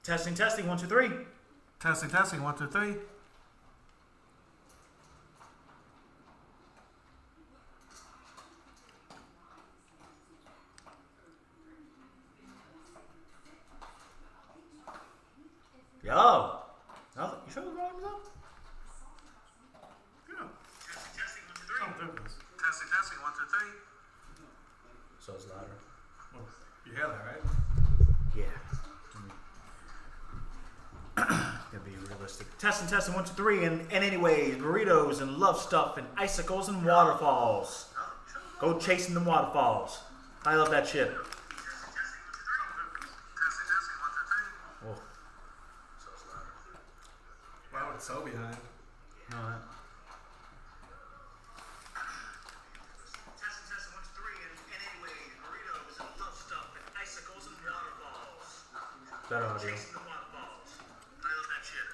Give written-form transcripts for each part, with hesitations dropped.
Testing, testing, 1, 2, 3. Testing, testing, 1, 2, 3. Yo. You sure the volume's up? Yeah. Testing, 1, 2, 3. Oh, there it is. Testing, testing, 1, 2, 3. So it's louder. Well, you hear that, right? Yeah. Gotta be realistic. Testing, testing, 1, 2, 3. And anyways, burritos and love stuff and icicles and waterfalls. Go chasing them waterfalls. I love that shit. Oh. So it's louder. Wow, it's so behind. No, that. Better audio. I love that shit.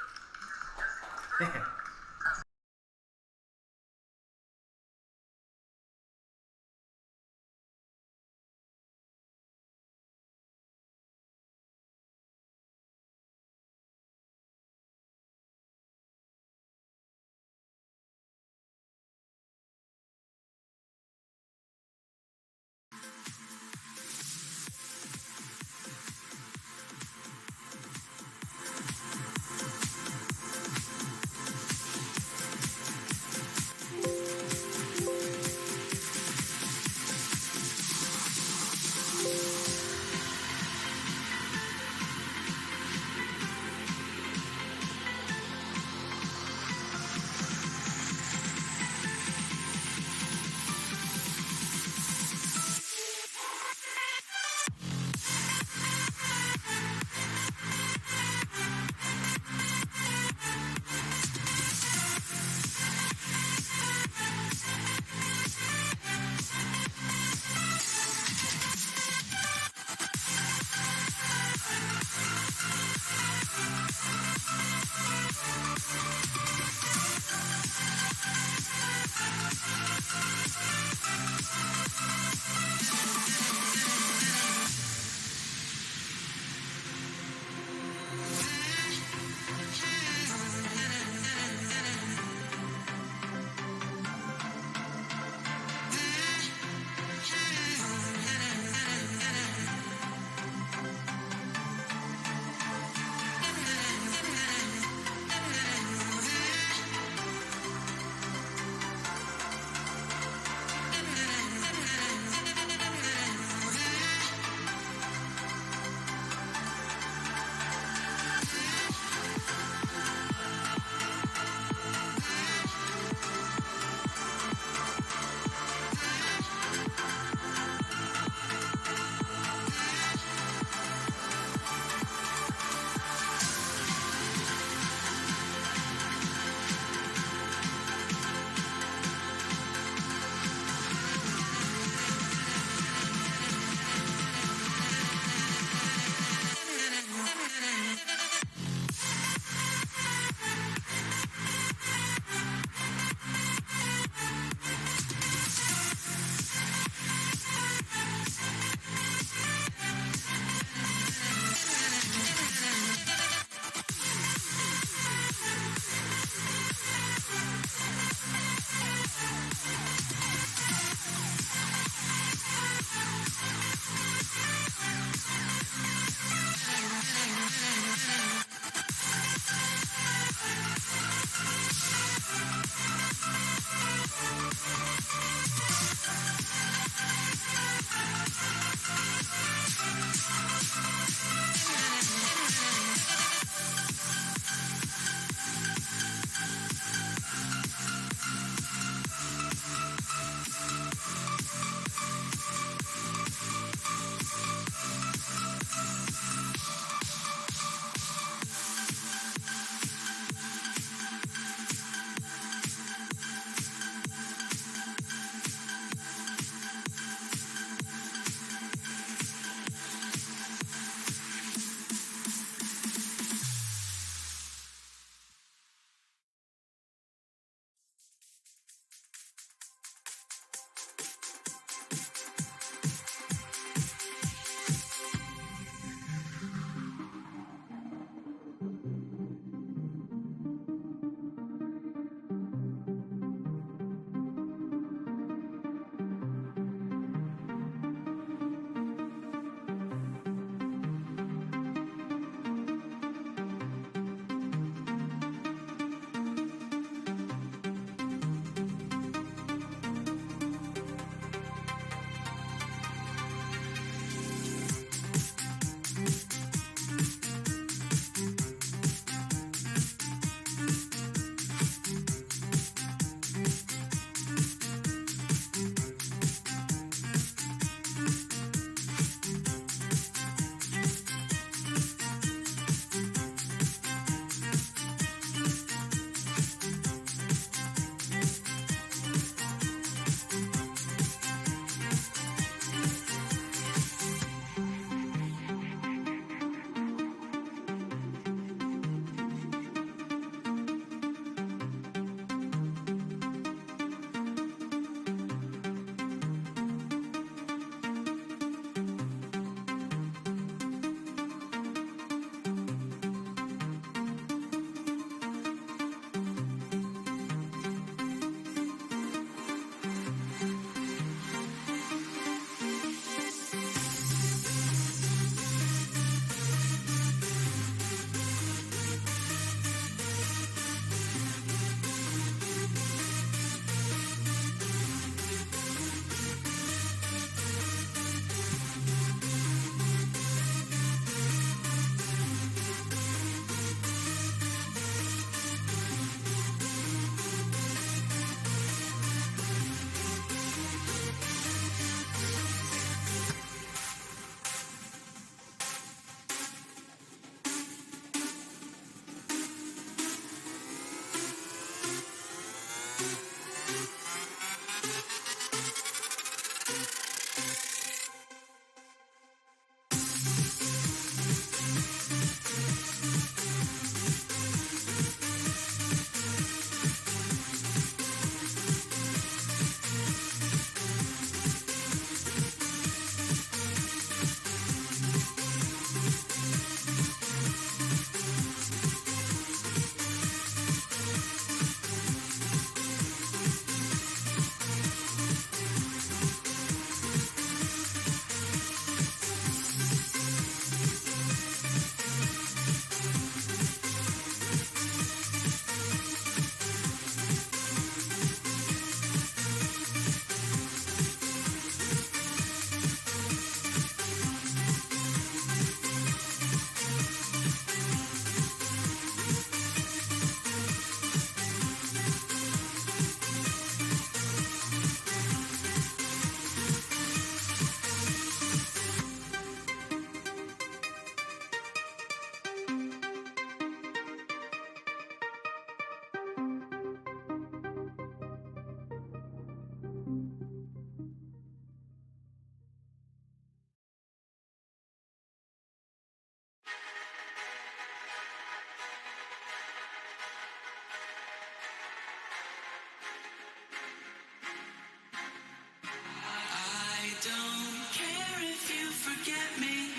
Don't care if you forget me.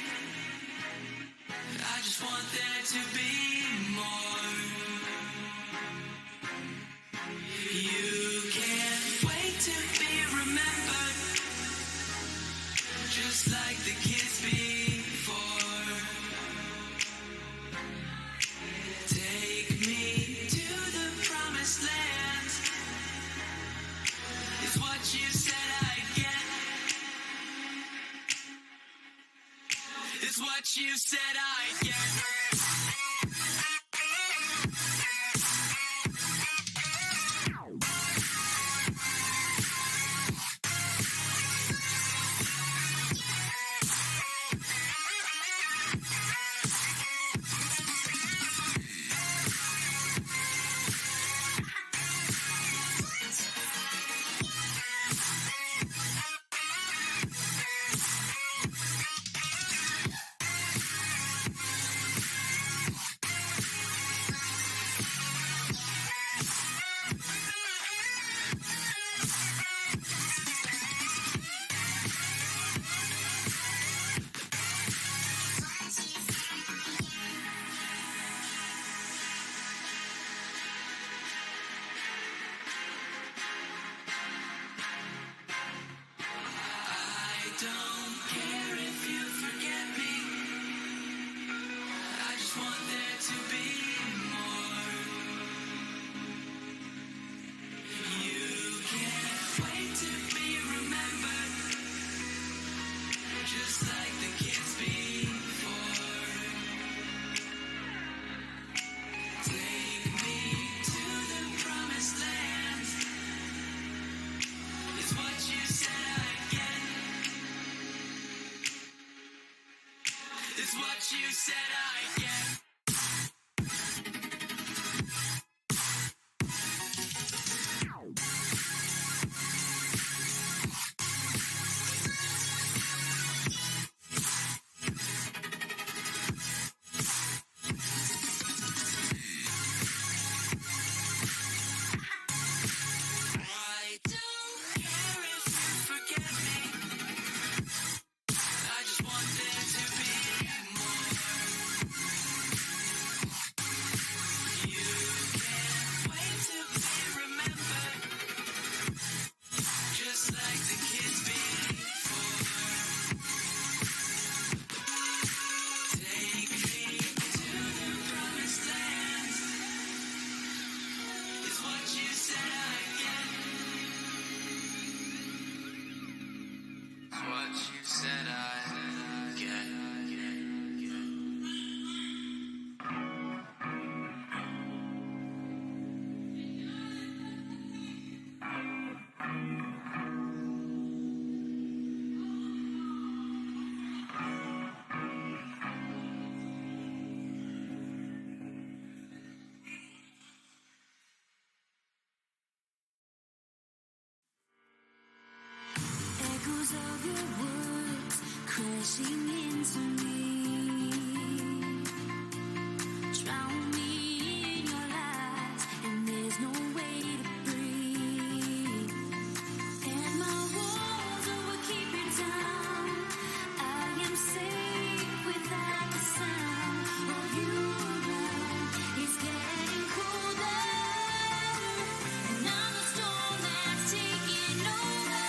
I just want there to be more. You can't wait to be remembered, just like the kids before. Take me to the promised land. It's what you said I'd get. It's what you said I'd get. Don't care if you forget me. I just want there to be more. You can't wait to be remembered, just like the kids before. Take me to the promised land. It's what you said I'd get. It's what you said I'd get. I don't care if you forget me. I just want there to be more. You can't wait to be remembered, just like the kids before. Take me to the promised land. It's what you said I'd get. It's what you said I'd get. Echoes of your crashing into me. Drown me in your lies, and there's no way to breathe. And my walls will keep you down. I am safe without the sound of you around. It's getting colder, and I'm the storm that's taking over.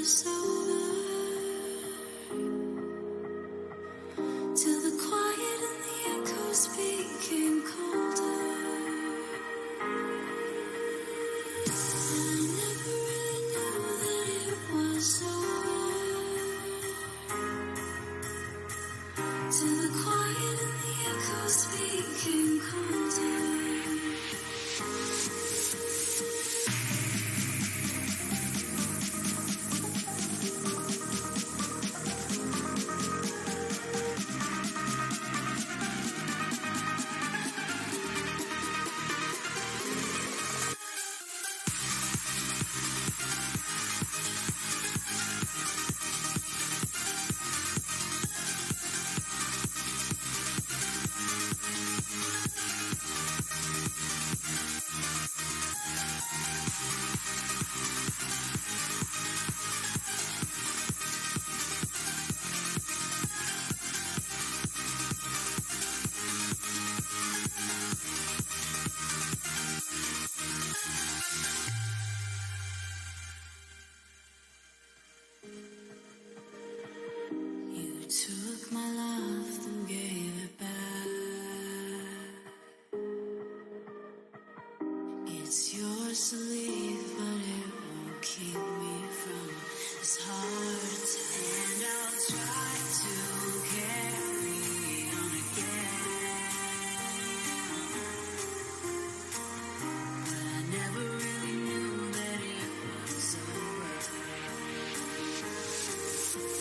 was over, till the quiet and the echoes became colder. And I never really knew that it was over, till the quiet and the echoes became colder. You took my love and gave it back. It's yours to leave, but it won't keep me from this heart. And I'll try to carry on again, but I never really knew that it was over. So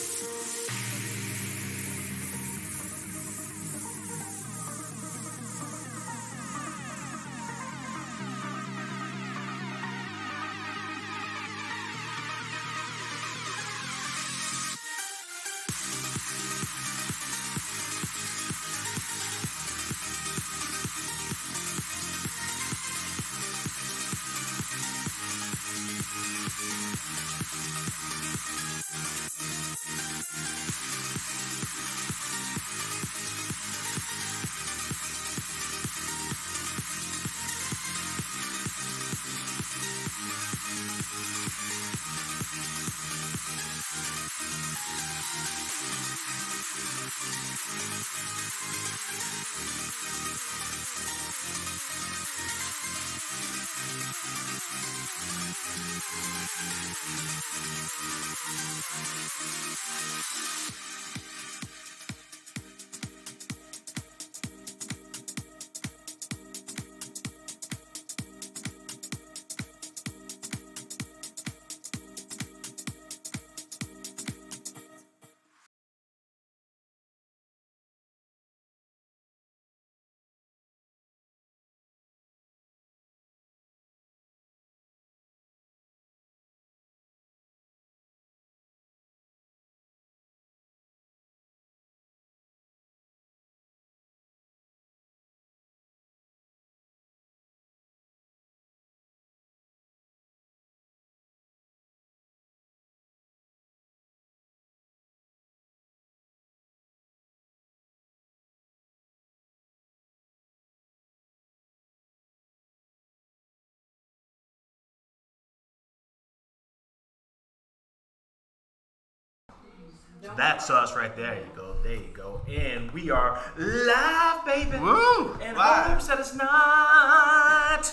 that's us right there. You go. There you go. And we are live, baby. Woo! And Live. hopes that it's not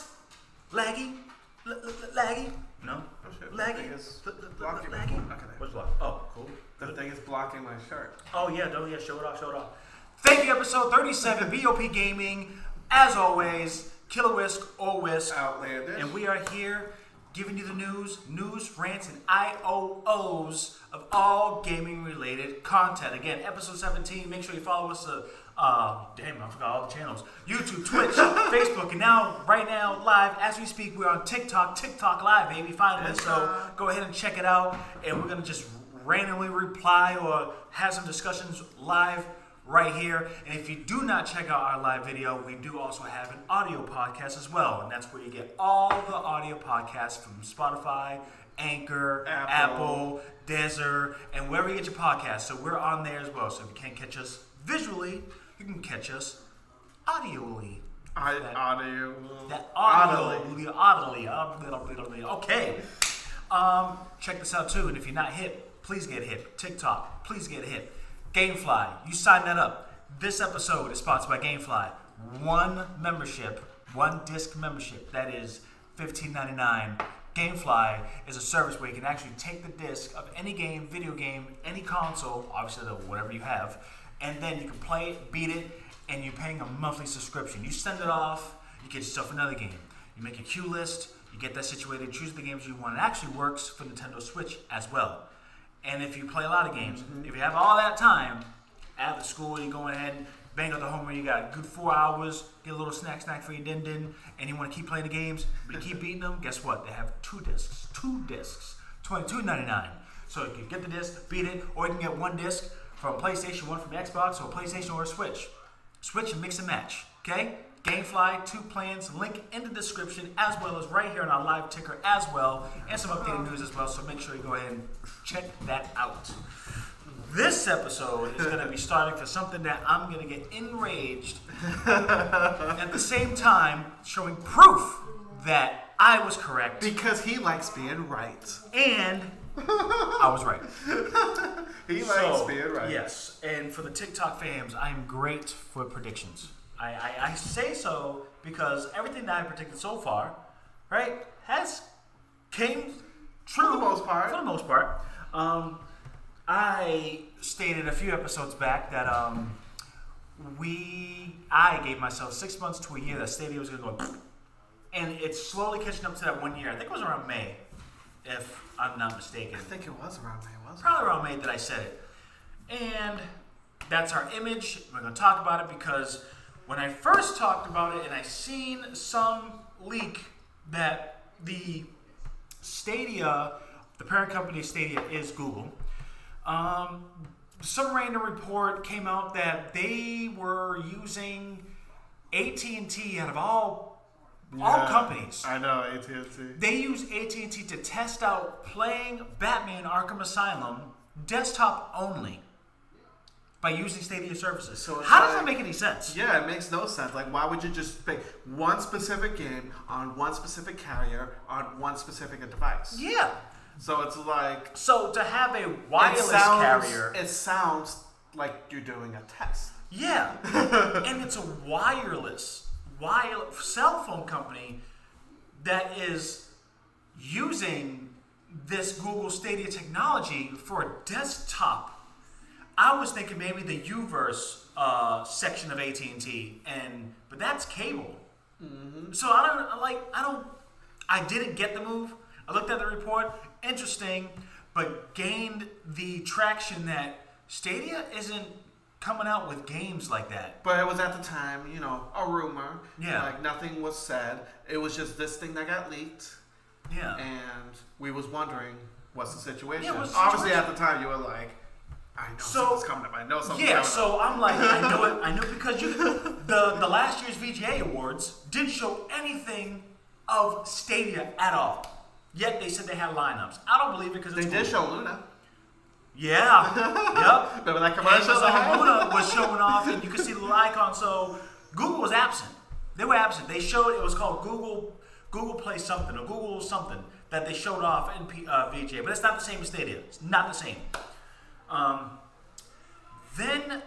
laggy. Laggy? No? Oh, shit. Laggy? That thing is blocking my- Laggy? Okay. What's block? Oh, cool. That thing is blocking my shirt. Oh, yeah. Show it off. Show it off. Thank you, episode 37, B.o.P Gaming. As always, Killer Whisk or Whisk. Outlandish. And we are here giving you the news, rants, and IOOs of all gaming-related content. Again, episode 17. Make sure you follow us. Damn, I forgot all the channels. YouTube, Twitch, Facebook, and right now, live as we speak, we're on TikTok. TikTok Live, baby, finally. So go ahead and check it out. And we're gonna just randomly reply or have some discussions live right here. And if you do not check out our live video, we do also have an audio podcast as well. And that's where you get all the audio podcasts from Spotify, Anchor, Apple, Desert, and wherever you get your podcasts. So we're on there as well. So if you can't catch us visually, you can catch us audioly. Audibly. Okay. Check this out too. And if you're not hip, please get hip. TikTok, please get hip. Gamefly, you sign that up. This episode is sponsored by Gamefly. One disc membership. That is $15.99. Gamefly is a service where you can actually take the disc of any game, video game, any console, obviously whatever you have, and then you can play it, beat it, and you're paying a monthly subscription. You send it off, you get yourself another game. You make a queue list, you get that situated, choose the games you want. It actually works for Nintendo Switch as well. And if you play a lot of games, if you have all that time, after school, you go ahead and bang out the home where you got a good 4 hours, get a little snack for your din-din, and you want to keep playing the games, but you keep beating them, guess what? They have two discs, $22.99. So you can get the disc, beat it, or you can get one disc from PlayStation, one from the Xbox, or PlayStation or a Switch. Switch and mix and match, okay? Gamefly, 2 plans, link in the description, as well as right here on our live ticker as well, and some updated news as well, so make sure you go ahead and check that out. This episode is going to be starting for something that I'm going to get enraged, at the same time showing proof that I was correct. Because he likes being right. And I was right. He likes being right. Yes, and for the TikTok fans, I am great for predictions. I say so because everything that I predicted so far, right, has came true. For the most part. For the most part. I stated a few episodes back that I gave myself 6 months to a year that Stadia was going to go, and it's slowly catching up to that 1 year. I think it was around May, if I'm not mistaken. I think it was around May, wasn't it? Probably around May that I said it. And that's our image. We're going to talk about it because when I first talked about it and I seen some leak that the Stadia, the parent company of Stadia is Google, some random report came out that they were using AT&T out of all companies. I know, AT&T. They use AT&T to test out playing Batman Arkham Asylum desktop only by using Stadia services. So how does that make any sense? Yeah, it makes no sense. Like, why would you just pick one specific game on one specific carrier on one specific device? Yeah. So it's like... So to have a wireless carrier... It sounds like you're doing a test. Yeah. And it's a wireless cell phone company that is using this Google Stadia technology for a desktop. I was thinking maybe the Uverse section of AT&T, but that's cable. Mm-hmm. So I didn't get the move. I looked at the report, interesting, but gained the traction that Stadia isn't coming out with games like that. But it was at the time, a rumor. Yeah. Like, nothing was said. It was just this thing that got leaked. Yeah. And we was wondering, what's the situation? Yeah, what's the Obviously, situation? at the time, you were like, I know something's coming up. I know something's coming up. So I'm like, I know because the last year's VGA Awards didn't show anything of Stadia at all. Yet they said they had lineups. I don't believe it because They did show Luna. Yeah. Yep. Remember that commercial? Luna was showing off, and you could see the little icon. So Google was absent. They were absent. They showed it was called Google Play something or Google something that they showed off in VGA, but it's not the same as Stadia. It's not the same. Then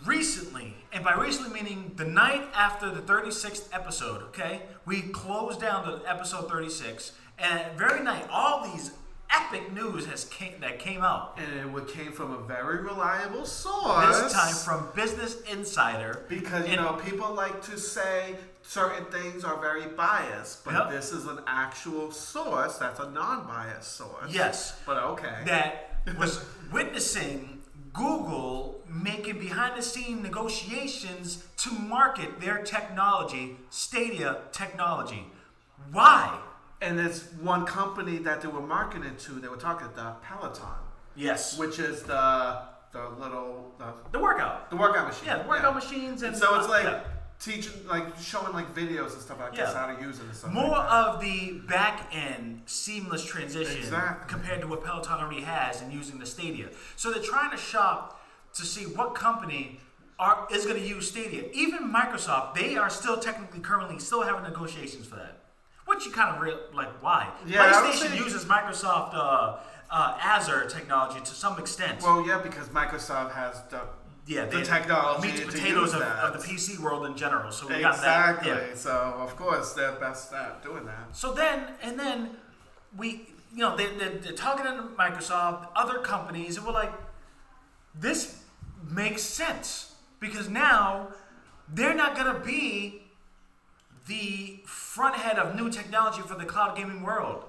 recently, and by recently meaning the night after the 36th episode, okay, we closed down to episode 36, and very night, all these epic news that came out. And it came from a very reliable source. This time from Business Insider. Because, people like to say certain things are very biased, but this is an actual source that's a non-biased source. Yes. But okay. That was witnessing Google making behind-the-scene negotiations to market their technology, Stadia technology. Why? And there's one company that they were marketing to. They were talking about Peloton. Yes. Which is the workout machine. Yeah, the workout machines, and so it's like teaching, like showing like videos and stuff like this, how to use it and stuff. More like that. of the back end seamless transition compared to what Peloton already has in using the Stadia. So they're trying to shop to see what company is going to use Stadia. Even Microsoft, they are still currently still having negotiations for that. Which once you kind of why? Yeah, I would PlayStation say- uses Microsoft Azure technology to some extent. Well, yeah, because Microsoft has the technology meat to and potatoes use that. of the PC world in general. So we Exactly. got that. Yeah. So of course they're best at doing that. So then we, they're talking to Microsoft, other companies, and we're like, this makes sense because now they're not gonna be the front head of new technology for the cloud gaming world.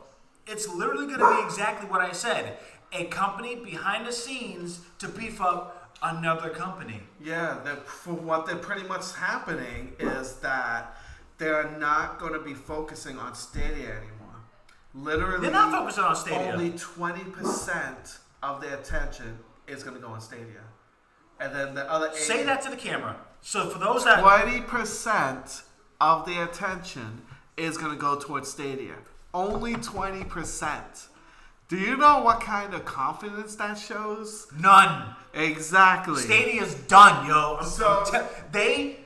It's literally gonna be exactly what I said. A company behind the scenes to beef up another company. Yeah, for what they're pretty much happening is that they're not going to be focusing on Stadia anymore. Literally, They're not focusing on Stadia. Only 20% of their attention is going to go on Stadia, and then the other 80, Say that to the camera. So for those that 20% of their attention is going to go towards Stadia. Only 20%. Do you know what kind of confidence that shows? none. Exactly. Stadia's done, yo. They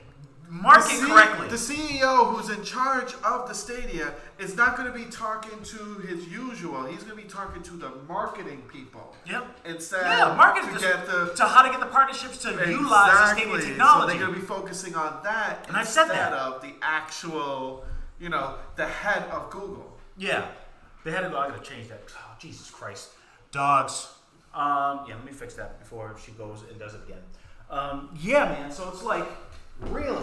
market correctly. The CEO who's in charge of the Stadia is not going to be talking to his usual. He's going to be talking to the marketing people. Yep. Instead, marketing to get the to how to get the partnerships to utilize the Stadia technology. So they're going to be focusing on that And I said instead that. of the actual, the head of Google. Yeah. They had to go. I gotta change that. Oh, Jesus Christ. Dogs. Let me fix that before she goes and does it again. Yeah, man. So it's like, really?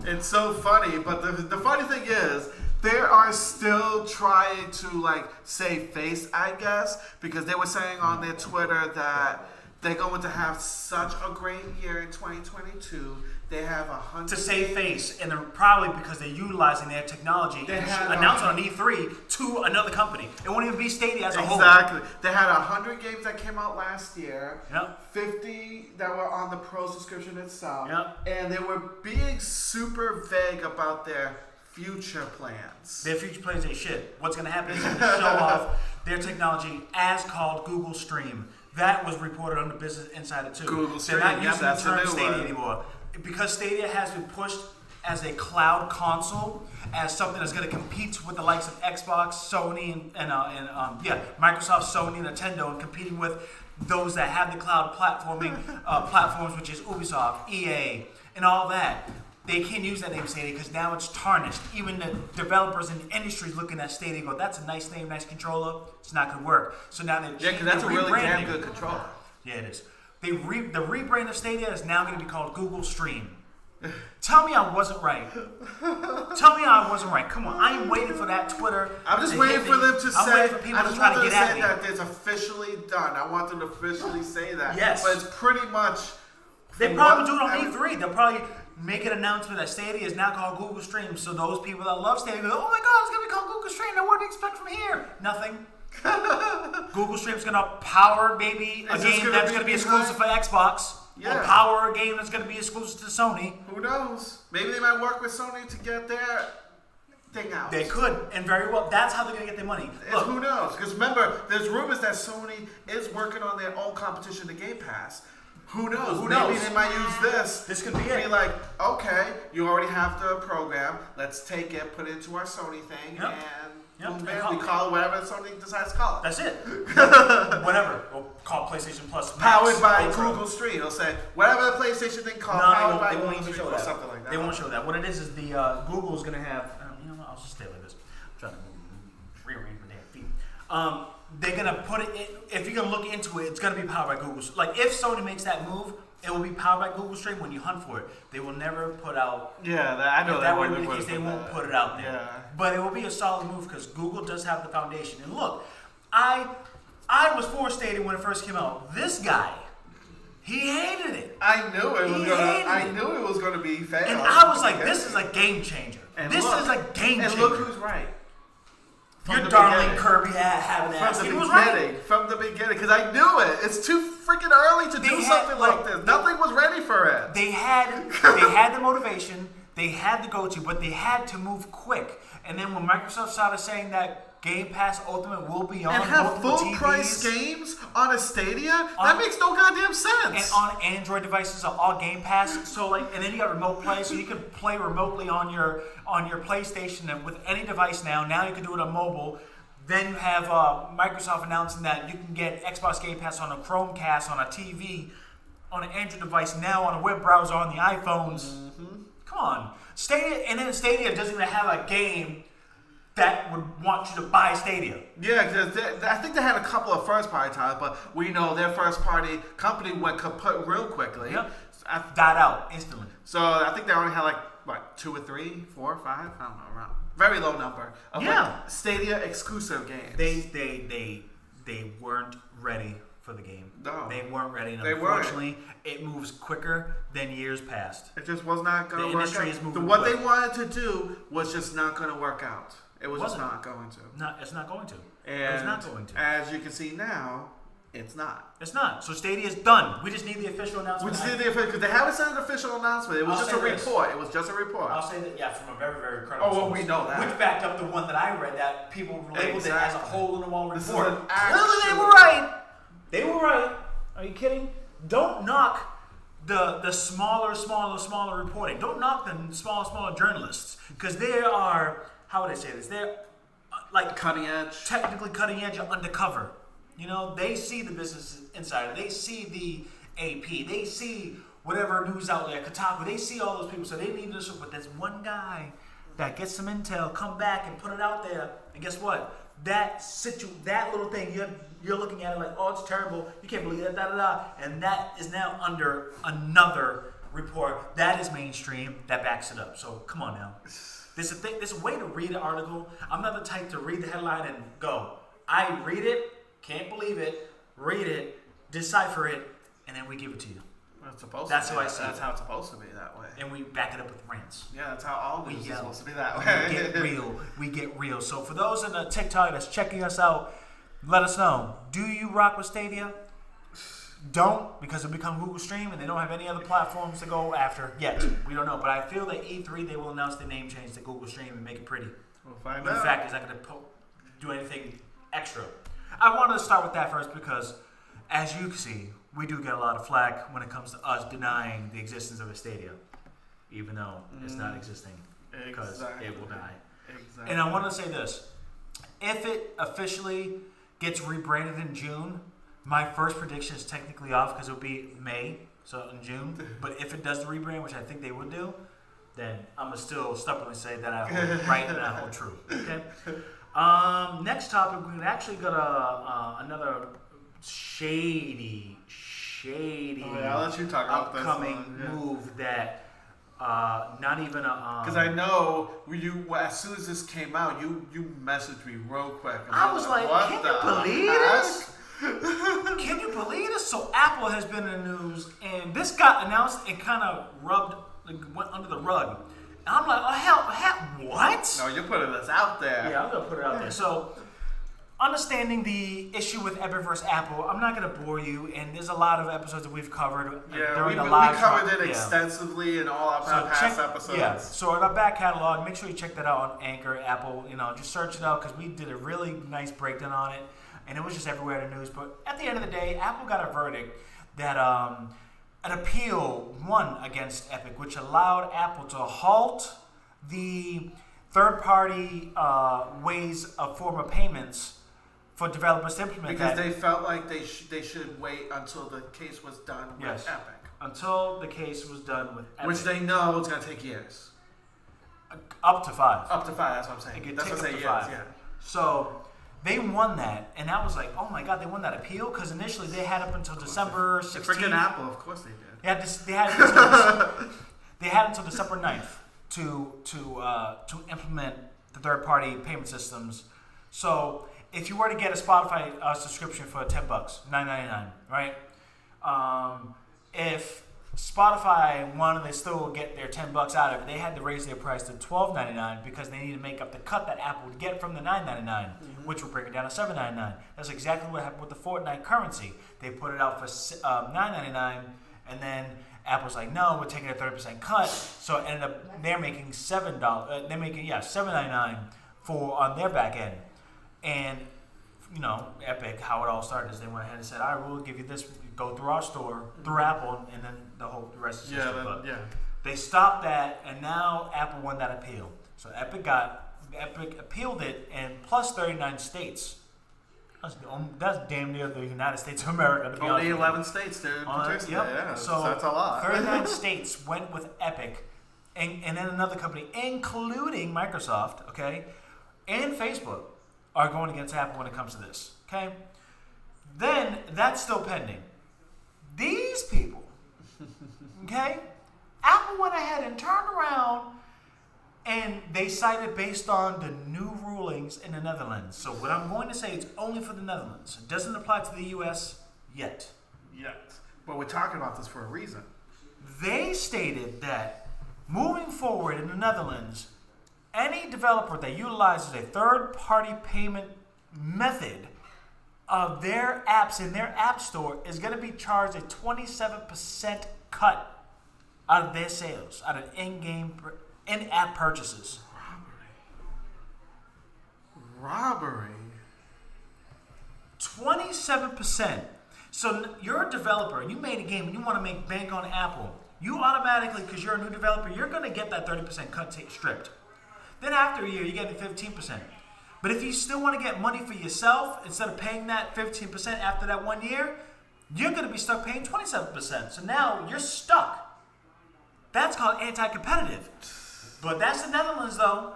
It's so funny, but the funny thing is, they are still trying to save face, I guess, because they were saying on their Twitter that they're going to have such a great year in 2022. They have 100 To save face, and they're probably because they're utilizing their technology They and had announce it on E3 to another company. It won't even be Stadia as a whole. Exactly. They had 100 games that came out last year. Yep. 50 that were on the Pro subscription itself. Yep. And they were being super vague about their future plans. Their future plans ain't shit. What's gonna happen is they're gonna show off their technology as called Google Stream. That was reported on the Business Insider too. Google Stream, They're not yeah, using that's the a term new Stadia one. anymore. Because Stadia has been pushed as a cloud console, as something that's going to compete with the likes of Xbox, Sony, and Microsoft, Sony, Nintendo, and competing with those that have the cloud platforms, which is Ubisoft, EA, and all that. They can't use that name Stadia because now it's tarnished. Even the developers in the industry looking at Stadia go, that's a nice name, nice controller. It's not going to work. So now they're Yeah, because that's a really damn rebranding. good controller. Yeah, it is. The rebrand of Stadia is now going to be called Google Stream. Tell me I wasn't right. Tell me I wasn't right. Come on, I am waiting for that Twitter. I'm just to waiting hit for me. them to I'm say. waiting for people I to just try want to them to get at say me. that it's officially done. I want them to officially say that. Yes. But it's pretty much. They probably do it on E3. They'll probably make an announcement that Stadia is now called Google Stream. So those people that love Stadia go, oh my God, it's going to be called Google Stream. Now what do you expect from here? Nothing. Google Stream's going to power maybe a Is this game gonna that's be going to be behind- exclusive for Xbox. Yeah. Or power a game that's going to be exclusive to Sony. Who knows? Maybe they might work with Sony to get their thing out. They could, and very well. That's how they're going to get their money. Look, Who knows? Because remember, there's rumors that Sony is working on their own competition to Game Pass. Who knows? Who Maybe knows? they might use this. This could be Be it. like, okay, you already have the program. Let's take it, put it into our Sony thing, Yep. and Yep. boom, And bam, call we it. call it whatever Sony decides to call it. That's it. Whatever. We'll call PlayStation Plus Max, Powered by Ultra. Google Stream. It'll say whatever the PlayStation thing called. No, powered by they won't Google even Stream show or that. something like that. They won't show that. What it is the Google's going to have. You know what? I'll just stay like this. I'm trying to rearrange my damn feet. They're going to put it. If you're going to look into it, it's going to be powered by Google. Like if Sony makes that move, it will be powered by Google Stream when you hunt for it. They will never put out. Yeah, I know If that were the case, they won't put it out there. Yeah. But it will be a solid move because Google does have the foundation. And look, I was for Stadia when it first came out. This guy, he hated it. I knew it was He gonna. hated I it. knew it was gonna be fail. And I was like, this is a game changer. This look- is a game changer. And look who's right. From Your the darling beginning. Kirby having an ass. From He the was right. beginning, from the beginning, because I knew it. It's too freaking early to They do had- something like look, this. Nothing was ready for it. They had the motivation, they had the go-to, but they had to move quick. And then when Microsoft started saying that Game Pass Ultimate will be on and have multiple full TVs, price games on a Stadia? That makes no goddamn sense. and on Android devices are all Game Pass. So like, and then you got remote play, so you can play remotely on your PlayStation and with any device now. Now you can do it on mobile. Then you have Microsoft announcing that you can get Xbox Game Pass on a Chromecast, on a TV, on an Android device, now on a web browser, on the iPhones. Mm-hmm. Come on, Stadia, and then Stadia doesn't even have a game that would want you to buy Stadia. Yeah, because I think they had a couple of first-party titles, but we know their first-party company went kaput real quickly. Yep. Died out instantly. So I think they only had like, what, 2 or 3, 4 or 5? I don't know, around. Very low number of like Stadia exclusive games. They weren't ready for the game. No. They weren't ready. And They unfortunately, it moves quicker than years past. It just was not going The to work industry out. is moving What quick. they wanted to do was just not going to work out. It was just Wasn't. not going to. No, it's not going to. And It's not going to. as you can see now, it's not. It's not. So Stadia is done. We just need the official We announcement. just did the official, because they haven't sent an official announcement. It was I'll just a say this. report. It was just a report. I'll say that, yeah, from a very, very credible Oh, well, source. we know that. Which backed up the one that I read that people labeled it as a Exactly. hole-in-the-wall report. This is an Clearly they actual- were right. They were right. Are you kidding? Don't knock the smaller reporting. Don't knock the smaller journalists. Because they are, how would I say this? They're like Cutting edge. technically cutting edge or undercover. You know, they see the Business Insider. They see the AP. They see whatever news outlet, Kotaku. They see all those people. So they need to. But there's one guy that gets some intel, come back and put it out there. And guess what? That little thing, you're looking at it like, oh, it's terrible. You can't believe that, and that is now under another report that is mainstream that backs it up. So come on now. There's a way to read an article. I'm not the type to read the headline and go. I read it, can't believe it, read it, decipher it, and then we give it to you. It's supposed That's to how be. I see That's it. how it's supposed to be that way. And we back it up with rants. Yeah, that's how all We news is yell. supposed to be that We way. get real. We get real. So for those in the TikTok that's checking us out, let us know. Do you rock with Stadia? Don't, because it'll become Google Stream and they don't have any other platforms to go after yet. We don't know. But I feel that E3 they will announce the name change to Google Stream and make it pretty. We'll find But the out. fact is not going to do anything extra. I wanted to start with that first because, as you can see, we do get a lot of flack when it comes to us denying the existence of a Stadia, even though it's not existing, because it will die. Exactly. And I want to say this. If it officially gets rebranded in June, my first prediction is technically off because it'll be May, so in June. But if it does the rebrand, which I think they would do, then I'm going to still stubbornly say that I hold right and I hold true. Okay? Next topic, we actually got another shady Oh, yeah, I'll let you talk about this upcoming one, yeah. move that not even a... Because I know as soon as this came out, you messaged me real quick. And I was like, what can the you believe heck? this? Can you believe this? So Apple has been in the news, and this got announced and kind of went under the rug. And I'm like, oh hell, what? No, you're putting this out there. Yeah, I'm gonna put it out there. So, understanding the issue with Epic versus Apple, I'm not gonna bore you, and there's a lot of episodes that we've covered Yeah, during the we live covered it yeah. extensively in all our So past episodes. Yeah, so in our back catalog, make sure you check that out on Anchor, Apple. Just search it out because we did a really nice breakdown on it, and it was just everywhere in the news. But at the end of the day, Apple got a verdict that an appeal won against Epic, which allowed Apple to halt the third-party ways of form of payments for developers to implement Because that. they felt like they should wait until the case was done Yes. with Epic. Until the case was done with Epic. Which they know it's going to take years. Up to 5. Up to 5, that's what I'm saying. It could That's take what I'm up saying, to 5. yeah. So they won that, and I was like, oh my god, they won that appeal? Because initially they had up until December 16th. Freaking Apple, of course they did. They had until December 9th to implement the third-party payment systems. So if you were to get a Spotify subscription for $10, $9.99, right? If Spotify wanted to still get their $10 out of it, they had to raise their price to $12.99 because they needed to make up the cut that Apple would get from the $9.99, which would bring it down to $7.99. That's exactly what happened with the Fortnite currency. They put it out for $9.99, and then Apple's like, no, we're taking a 30% cut. So it ended up they're making $7. They're making $7.99 on their back end. And Epic, how it all started is they went ahead and said, all right, we'll give you this, go through our store, through Apple, and then the rest is history. But they stopped that, and now Apple won that appeal. So Epic appealed it, and plus 39 states. That's damn near the United States of America. To be Only honest 11 states, dude. Yep. So that's a lot. 39 states went with Epic, and then another company, including Microsoft, okay, and Facebook, are going against Apple when it comes to this, okay? Then that's still pending. These people, okay, Apple went ahead and turned around, and they cited based on the new rulings in the Netherlands. So what I'm going to say, it's only for the Netherlands. It doesn't apply to the U.S. yet. But we're talking about this for a reason. They stated that moving forward in the Netherlands, any developer that utilizes a third-party payment method of their apps in their app store is going to be charged a 27% cut out of their sales, out of in-app purchases. Robbery. 27%. So you're a developer and you made a game and you want to make bank on Apple. You automatically, because you're a new developer, you're going to get that 30% cut stripped. Then after a year, you get the 15%. But if you still want to get money for yourself, instead of paying that 15% after that 1 year, you're going to be stuck paying 27%. So now you're stuck. That's called anti-competitive. But that's the Netherlands, though.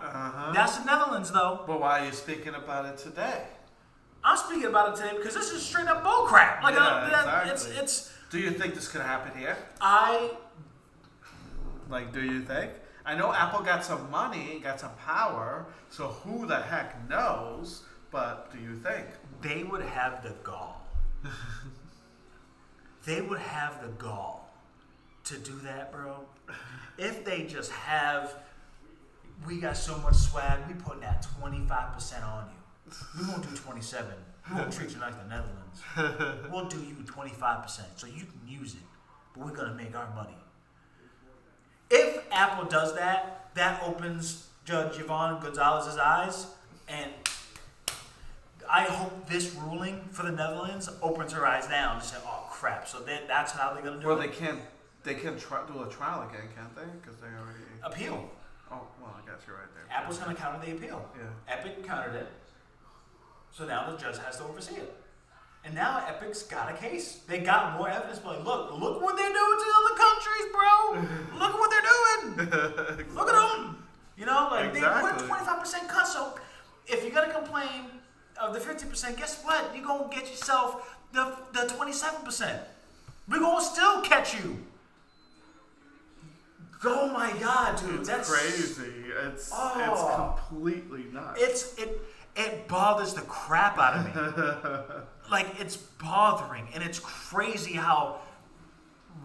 That's the Netherlands, though. But why are you speaking about it today? I'm speaking about it today because this is straight up bullcrap. Like, exactly. it's. Do you think this could happen here? Do you think? I know Apple got some money, got some power, so who the heck knows? But do you think? They would have the gall. They would have the gall to do that, bro. If they just have, we got so much swag, we putting that 25% on you. We won't do 27. We won't treat you like the Netherlands. We'll do you 25% so you can use it, but we're gonna make our money. If Apple does that, that opens Judge Yvonne Gonzalez's eyes, and I hope this ruling for the Netherlands opens her eyes now and say, "Oh crap!" So that's how they're gonna do it. Well, they can do a trial again, can't they? Because they already appeal. Oh well, I guess you're right there. Apple's gonna counter the appeal. Yeah. Epic countered it, so now the judge has to oversee it. And now Epic's got a case. They got more evidence. But look what they're doing to other countries, bro. Look at what they're doing. Exactly. Look at them. They Exactly. put 25% cut. So if you're gonna complain of the 50%, guess what? You're gonna get yourself the 27%. We're gonna still catch you. Oh my God, dude, that's crazy. It's completely nuts. It bothers the crap out of me. Like, it's bothering, and it's crazy how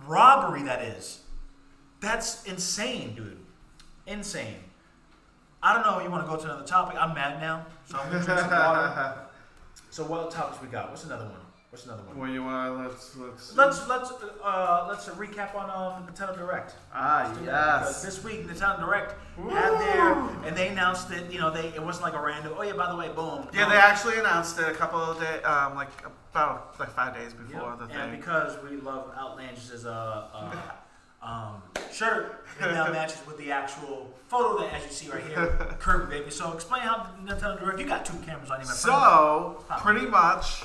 robbery that is. That's insane, dude. Insane. I don't know. You want to go to another topic? I'm mad now, so I'm gonna drink some water. So what topics we got? What's another one? Well, you want Let's recap on Nintendo Direct. Yes. Because this week Nintendo Direct had and they announced it. It wasn't like a random. Oh yeah, by the way, boom. Yeah, they actually announced it a couple of days, about 5 days before the thing. And because we love Outlandish's shirt, it now matches with the actual photo that, as you see right here, Kirby baby. So explain how Nintendo Direct. You got two cameras on you, my friend. So pretty much.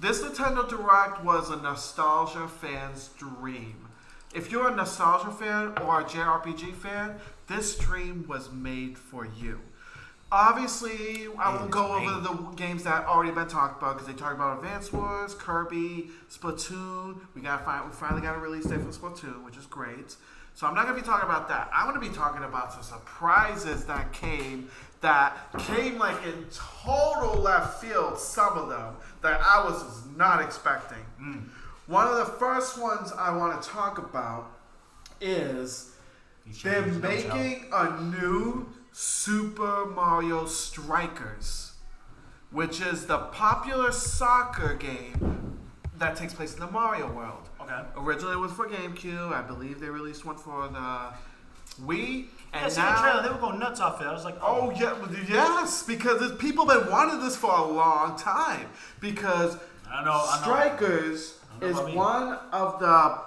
This Nintendo Direct was a nostalgia fan's dream. If you're a nostalgia fan or a JRPG fan, this stream was made for you. Obviously, I won't go over the games that already been talked about because they talked about Advance Wars, Kirby, Splatoon. We finally got a release date for Splatoon, which is great. So I'm not going to be talking about that. I'm going to be talking about the surprises that came like in total left field, some of them, that I was not expecting. One of the first ones I want to talk about is they're making a new Super Mario Strikers, which is the popular soccer game that takes place in the Mario world. Okay. Originally it was for GameCube. I believe they released one for the I seen the trailer. They were going nuts off it. I was like, oh yeah, yes, because people been wanting this for a long time. Because Strikers is one of the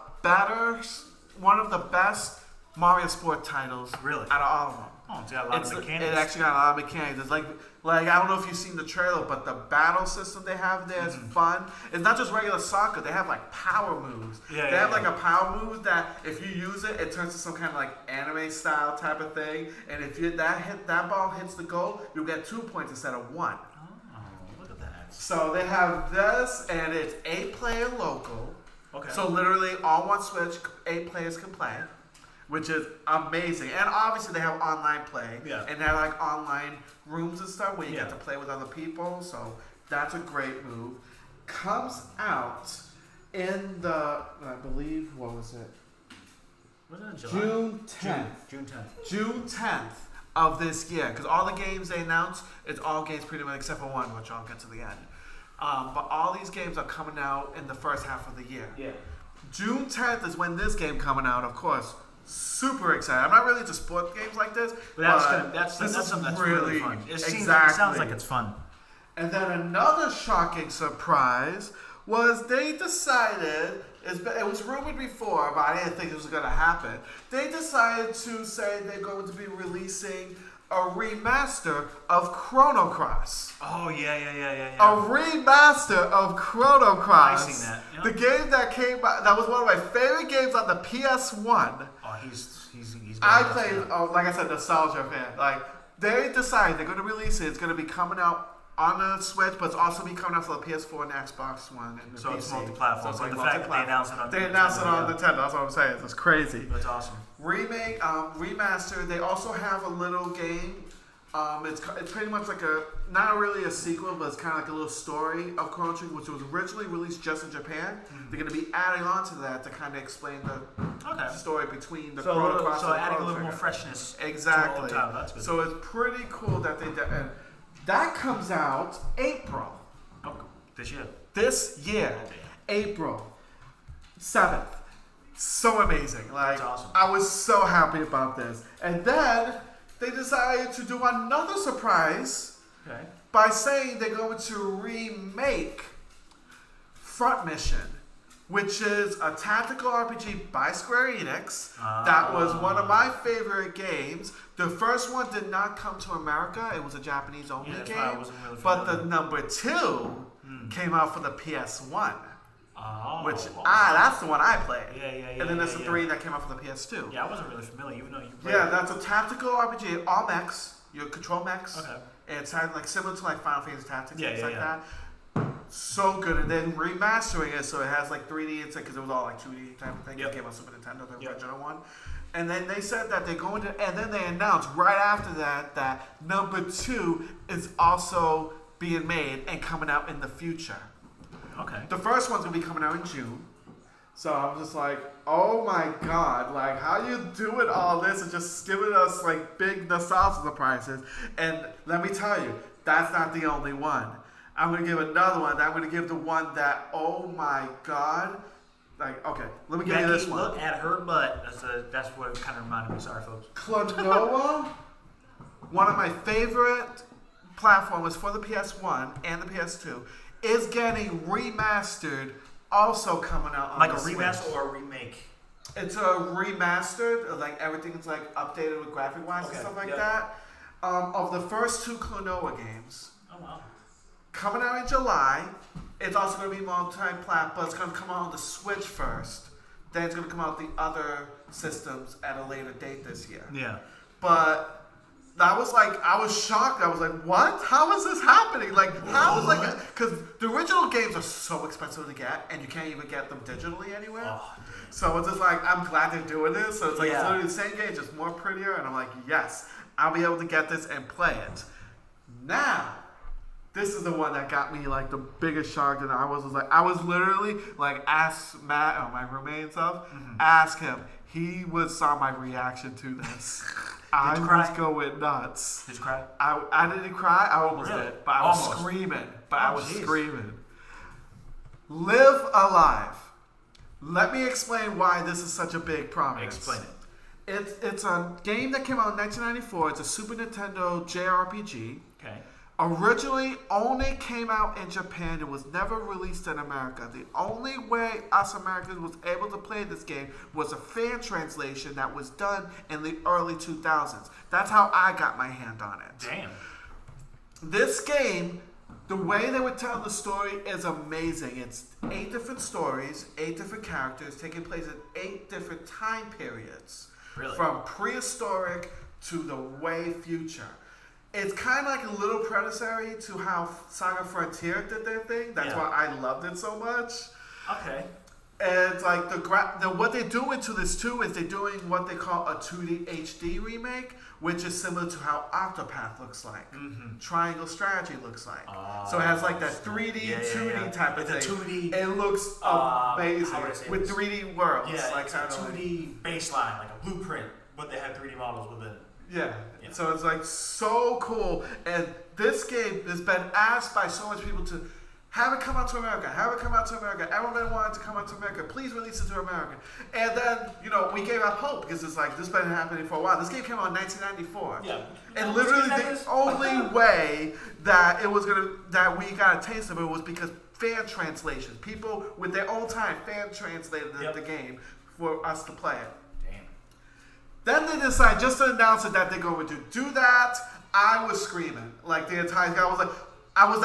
best Mario Sport titles. Really? Out of all of them. Oh, it's got a lot of mechanics. It actually got a lot of mechanics. It's like I don't know if you've seen the trailer, but the battle system they have there is fun. It's not just regular soccer. They have like power moves. They have like a power move that if you use it, it turns to some kind of like anime style type of thing. And if that ball hits the goal, you'll get 2 points instead of 1. Oh, look at that. So they have this, and it's 8-player local. Okay. So literally on one Switch, 8 players can play, which is amazing. And obviously they have online play. Yeah. And they're like online rooms and stuff where you get to play with other people. So that's a great move. Comes out in I believe, what was it? Was it in July? June 10th. June 10th of this year. Because all the games they announced, it's all games pretty much except for one, which I'll get to the end. But all these games are coming out in the first half of the year. Yeah. June 10th is when this game coming out, of course. Super excited. I'm not really into sport games like this. But that's something that's really fun. It sounds like it's fun. And then another shocking surprise was they decided, it was rumored before, but I didn't think it was going to happen. They decided to say they're going to be releasing a remaster of Chrono Cross. Oh, yeah. A remaster of Chrono Cross. I seen that. Yeah. The game that came out, that was one of my favorite games on the PS1. Oh, he's I played, like I said, nostalgia fan. Like, they decided they're going to release it. It's going to be coming out on the Switch, but it's also be coming out for the PS4 and Xbox One and the so PC. It's multi-platform. So it's the fact that they announced it on Nintendo, that's what I'm saying. It's crazy. That's awesome. Remake, remaster. They also have a little game. It's pretty much like not really a sequel, but it's kind of like a little story of Chrono Trigger, which was originally released just in Japan. They're going to be adding on to that to kind of explain the story between the Chrono Cross and adding Chrono a little more Trigger. freshness. Exactly. To that's good. So it's pretty cool that they did. And that comes out April. Oh, this year. This year, April 7th. So amazing. Like, that's awesome. I was so happy about this. And then they decided to do another surprise by saying they're going to remake Front Mission, which is a tactical RPG by Square Enix. That was one of my favorite games. The first one did not come to America. It was a Japanese only game. I wasn't really but the number 2 came out for the PS1. Oh, which that's the one I played. Yeah. And then there's the 3 that came out for the PS2. Yeah, I wasn't really familiar, even though you played. Yeah, that's a tactical RPG, all mechs. You control mechs. Okay. And it's like similar to like Final Fantasy Tactics, things like yeah. that. So good, and then remastering it so it has like 3D inside because it was all like 2D type of thing. It came on Super Nintendo, the original one. And then they said that they're going to, and then they announced right after that number 2 is also being made and coming out in the future. Okay. The first one's gonna be coming out in June. So I was just like, oh my god, like how you doing all this and just giving us like big nostalgia surprises. And let me tell you, that's not the only one. I'm gonna give another one. I'm gonna give the one that, oh my god. Like, okay, let me give you this one. Look at her butt. That's what kind of reminded me. Sorry, folks. Klonoa, one of my favorite platformers for the PS1 and the PS2, is getting remastered, also coming out on like the a remaster Switch. or a remake? It's a remastered, like everything's like updated with graphic wise and stuff like that. Of the first 2 Klonoa games. Oh wow. Coming out in July. It's also going to be multi-plat, but it's going to come out on the Switch first. Then it's going to come out the other systems at a later date this year. Yeah. But that was like, I was shocked. I was like, what? How is this happening? Like, how is like, because the original games are so expensive to get, and you can't even get them digitally anywhere. Oh, so it's just like, I'm glad they're doing this. So it's like, it's literally the same game, just more prettier. And I'm like, yes, I'll be able to get this and play it. Now, this is the one that got me like the biggest shock, and I was literally like, ask Matt, my roommate and stuff, ask him. He saw my reaction to this. I was going nuts. Did you cry? I didn't cry. I almost did, but I was screaming. Screaming. Live Alive. Let me explain why this is such a big promise. Explain it. It's a game that came out in 1994. It's a Super Nintendo JRPG. Okay. Originally only came out in Japan. It was never released in America. The only way us Americans was able to play this game was a fan translation that was done in the early 2000s. That's how I got my hand on it. Damn. This game, the way they would tell the story is amazing. It's 8 different stories, 8 different characters, taking place in 8 different time periods. Really? From prehistoric to the way future. It's kind of like a little predecessor to how Saga Frontier did their thing. That's why I loved it so much. Okay. And it's like what they're doing to this too is they're doing what they call a 2D HD remake, which is similar to how Octopath looks like. Mm-hmm. Triangle Strategy looks like. So it has like that 3D, 2D type of thing. It's a 2D. It looks amazing with this? 3D worlds. Yeah, like it's a 2D baseline, like a blueprint, but they have 3D models within it. Yeah. So it's like so cool. And this game has been asked by so much people to have it come out to America. Have it come out to America. Everyone wanted to come out to America. Please release it to America. And then, we gave up hope because it's like, this has been happening for a while. This game came out in 1994. Yeah. And literally the only way that that we got a taste of it was because fan translations. People with their own time fan translated the game for us to play it. Then they decide just to announce it that they're going to do that. I was screaming like the entire time. I was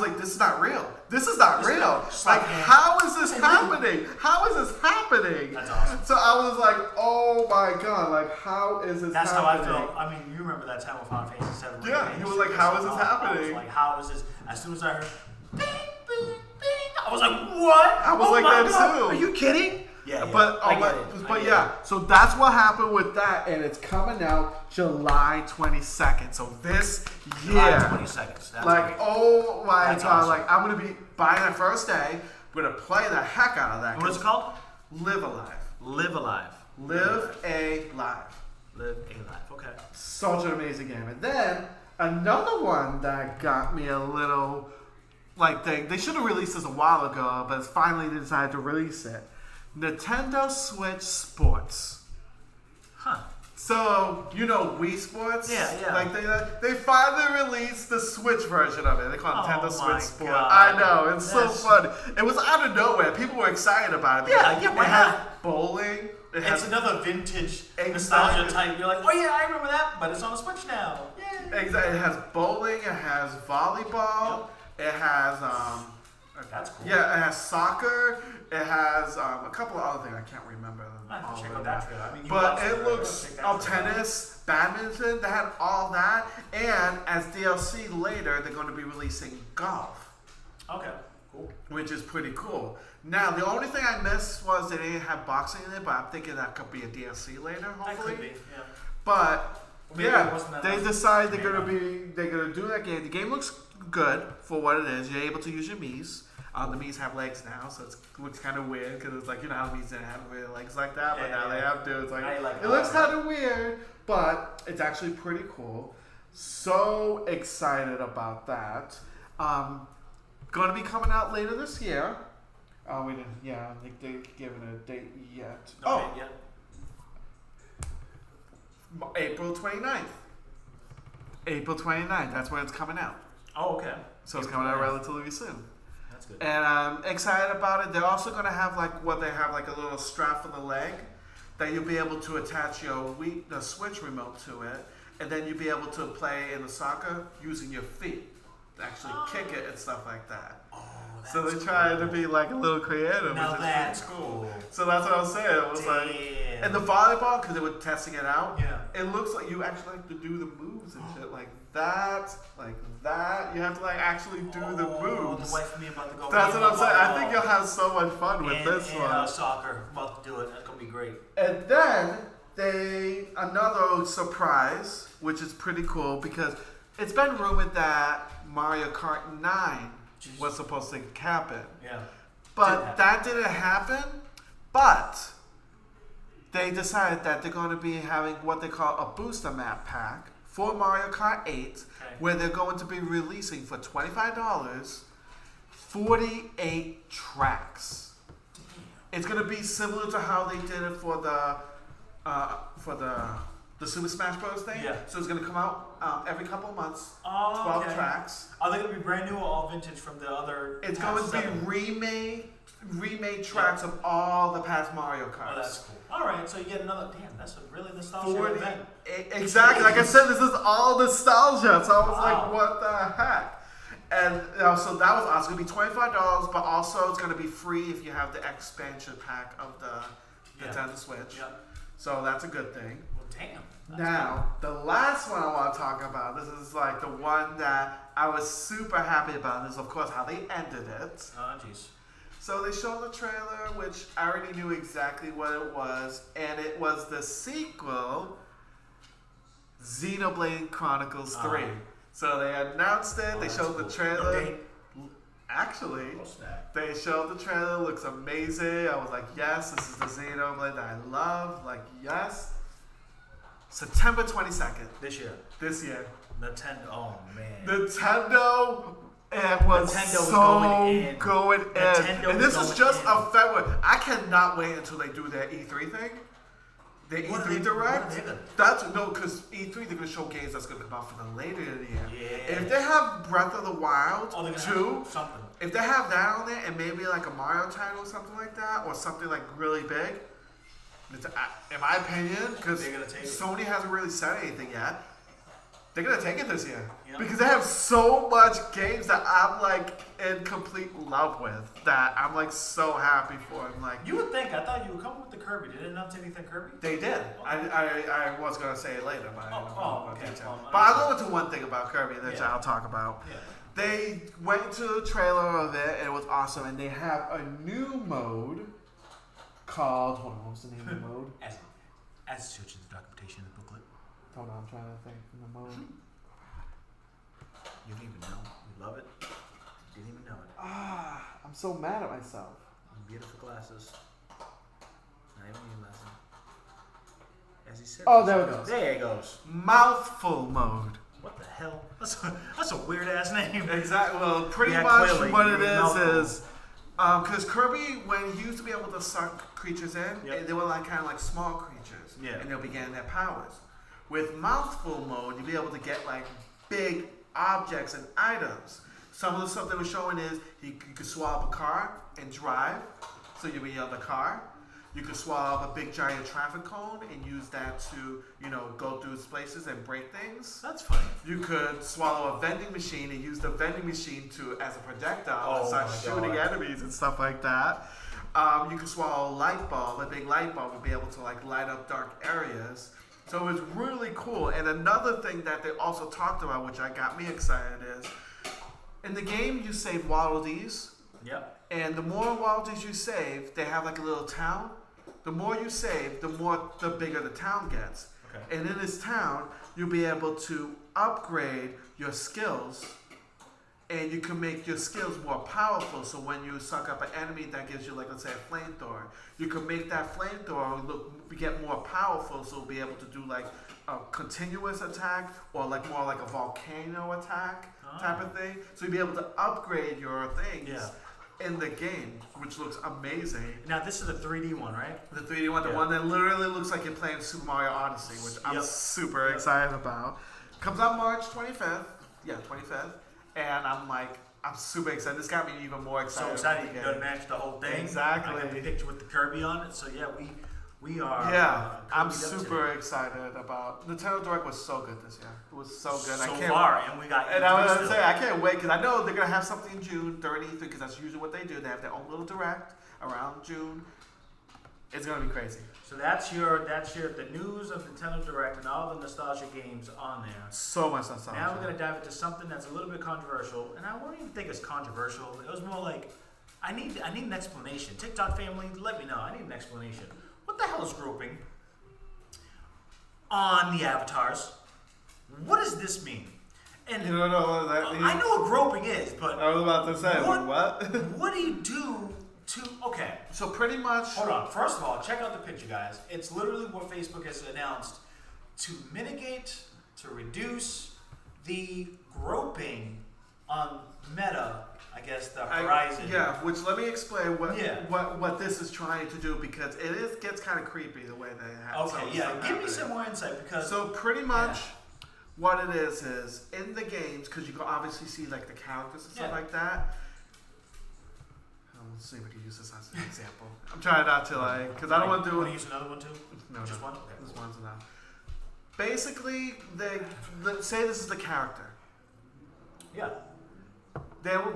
like, this is not real. This is not real. Like, how is this happening? How is this happening? That's awesome. So I was like, oh my god, like how is this That's happening? how I felt. I mean, you remember that time with Final Fantasy VII. Yeah, he was like, how is this happening? I was like, how is this? As soon as I heard, bing, bing, bing, I was like, what? I was like that too. Are you kidding? Yeah, but so that's what happened with that, and it's coming out July 22nd. So this year, July 22nd. That's like, great. oh my That's god! awesome. Like, I'm gonna be buying that first day. I'm gonna play the heck out of that. What's it called? Live Alive. Live Alive. Live a Live. Live a Life. Okay. Such an amazing game. And then another one that got me a little like they should have released this a while ago, but finally they decided to release it. Nintendo Switch Sports. Huh. So, Wii Sports? Yeah. Like, they finally released the Switch version of it. They call it Nintendo Switch Sports. God. I know, it's so funny. It was out of nowhere. People were excited about it. Yeah, why it has not? bowling. It's another vintage nostalgia type. You're like, oh yeah, I remember that, but it's on the Switch now. Yeah. Exactly. It has bowling. It has volleyball. Yep. It has that's cool. Yeah, it has soccer. It has a couple of other things I can't remember. I have to check out that trailer. I mean, but it looks tennis, badminton. They had all that, and as DLC later, they're going to be releasing golf. Okay, cool. Which is pretty cool. Now, the only thing I missed was they didn't have boxing in it, but I'm thinking that could be a DLC later, hopefully. That could be, yeah. But they decided they're gonna do that game. The game looks good for what it is. You're able to use your Mii's. The Mii's have legs now, so it looks kind of weird because it's like, how the Mii's didn't have real legs like that, but now they have to. It's like it looks kind of weird, but it's actually pretty cool. So excited about that. Going to be coming out later this year. We didn't. Yeah, I think they've given a date yet. No date yet. April 29th. April 29th. That's when it's coming out. Oh, okay. So it's coming out relatively soon. That's good. And I'm excited about it. They're also going to have a little strap for the leg that you'll be able to attach the Switch remote to it, and then you'll be able to play in the soccer using your feet to actually kick it and stuff like that. So they're trying to be like a little creative. Now that's cool. So that's what I was saying. It was like, and the volleyball, because they were testing it out. Yeah. It looks like you actually have to do the moves and shit like that, like that. You have to actually do the moves. The wife and me about to go. That's what I'm saying. I think you'll have so much fun with this one. Soccer, about to do it. That's gonna be great. And then another surprise, which is pretty cool because it's been rumored that Mario Kart 9 was supposed to happen. Yeah. But that didn't happen. But they decided that they're going to be having what they call a booster map pack for Mario Kart 8, where they're going to be releasing for $25 48 tracks. It's going to be similar to how they did it for the for the Super Smash Bros. Thing. Yeah. So it's gonna come out every couple of months. Oh, 12 okay. tracks. Are they gonna be brand new or all vintage from the other? It's past going to be 7? remade tracks of all the past Mario Karts. Oh, that's cool. All right, so you get another. Damn, that's a really nostalgic 40, event. exactly. Like I said, this is all nostalgia. So I was Wow. like, what the heck? And so that was awesome. It's gonna be $25, but also it's gonna be free if you have the expansion pack of the Nintendo Switch. Yeah. So that's a good thing. Well, damn. That's Now, the last one I want to talk about, this is like the one that I was super happy about, is of course how they ended it. cool. Oh, jeez. So they showed the trailer, which I already knew exactly what it was, and it was the sequel, Xenoblade Chronicles 3. So they announced it, they that's showed the cool. trailer. No date. Actually, Oh, snap. they showed the trailer, looks amazing. I was like, yes, this is the Xenoblade that I love. Like, yes. September 22nd, This year. this year. Nintendo. Oh, man. Nintendo, it was Nintendo was so going in. in. Nintendo And was this is going just in. a February. I cannot wait until they do their E3 thing. The What are E3 they- Direct. what are they gonna- That's no, because E3 they're gonna show games that's gonna come out for the later in the year. Yeah. If they have Breath of the Wild Oh, they're gonna 2, have something. if they have that on there and maybe like a Mario title or something like that, or something like really big, in my opinion, because They're gonna take it. Sony hasn't really said anything yet, they're gonna take it this year Yeah. because they have so much games that I'm like in complete love with, that I'm like so happy for them. Like You would think. I thought you would come with the Kirby. Did it announce anything Kirby? they did. I was gonna say it later, but I don't know okay. detail. Well, But I'll go into one thing about Kirby that Yeah. I'll talk about. Yeah. They went to the trailer of it and it was awesome, and they have a new mode called, hold on, what's the name of the mode? As searching the documentation in the booklet. Hold on, I'm trying to think from the mode. You didn't even know. You love it. You didn't even know it. I'm so mad at myself. Beautiful glasses. Not even your glasses. As he said. Oh, there it goes. There it goes. Mouthful mode. What the hell? That's a weird ass name. Exactly. Well, pretty Yeah, much clearly, what you it mean mouthful. is because Kirby, when he used to be able to suck creatures in, Yep. they were like kind of like small creatures, Yeah. and they'll be getting their powers. With mouthful mode, you'll be able to get like big objects and items. Some of the stuff they were showing is you could swallow up a car and drive, so you'll be on the car. You could swallow up a big giant traffic cone and use that to, go through places and break things. That's funny. You could swallow a vending machine and use the vending machine as a projectile and Oh start my shooting God. enemies and stuff like that. You could swallow a light bulb. A big light bulb would be able to like light up dark areas. So it was really cool. And another thing that they also talked about, which got me excited, is in the game you save wallabies. Yep. And the more wallabies you save, they have like a little town. The more you save, the bigger the town gets. Okay. And in this town, you'll be able to upgrade your skills, and you can make your skills more powerful. So when you suck up an enemy that gives you, like, let's say, a flamethrower, you can make that flamethrower get more powerful. So you'll be able to do like a continuous attack or like more like a volcano attack type of thing. So you'll be able to upgrade your things. Yeah. In the game, which looks amazing. Now this is the 3D one, right? The 3D one, the Yeah. one that literally looks like you're playing Super Mario Odyssey, which I'm Yep. super excited about. Comes out March 25th. Yeah, 25th. And I'm super excited. This got me even more So excited. excited about you the done game. matched the whole thing. Exactly. I got the picture with the Kirby on it. So yeah, we are. Yeah, I'm Kirby'd up super today. excited about Nintendo Direct. Was so good this year. It was so good. So I can't far, and we got. And I was E3 gonna still. say, I can't wait because I know they're gonna have something in June during E3 because that's usually what they do. They have their own little direct around June. It's gonna be crazy. So that's the news of Nintendo Direct and all the nostalgia games on there. So much nostalgia. Now we're gonna dive into something that's a little bit controversial, and I won't even think it's controversial. It was more like I need an explanation. TikTok family, let me know. I need an explanation. What the hell is groping on the avatars? What does this mean? And You don't know what that means? I know what groping is, but I was about to say, what? what do you do to? Okay, So pretty much, hold on. First of all, check out the picture, guys. It's literally what Facebook has announced to mitigate, to reduce the groping on Meta, I guess. guess, the horizon. Which let me explain Yeah. what this is trying to do, because gets kind of creepy the way they have. Okay, give me some more insight, because so pretty much what it is in the games, because you can obviously see like the characters and stuff like that. Let's see if we can use this as an example. I'm trying not to because I don't want to do Want it. to use another one too? No, Just no. one? Okay. This one's enough. Basically, let's say this is the character. Yeah.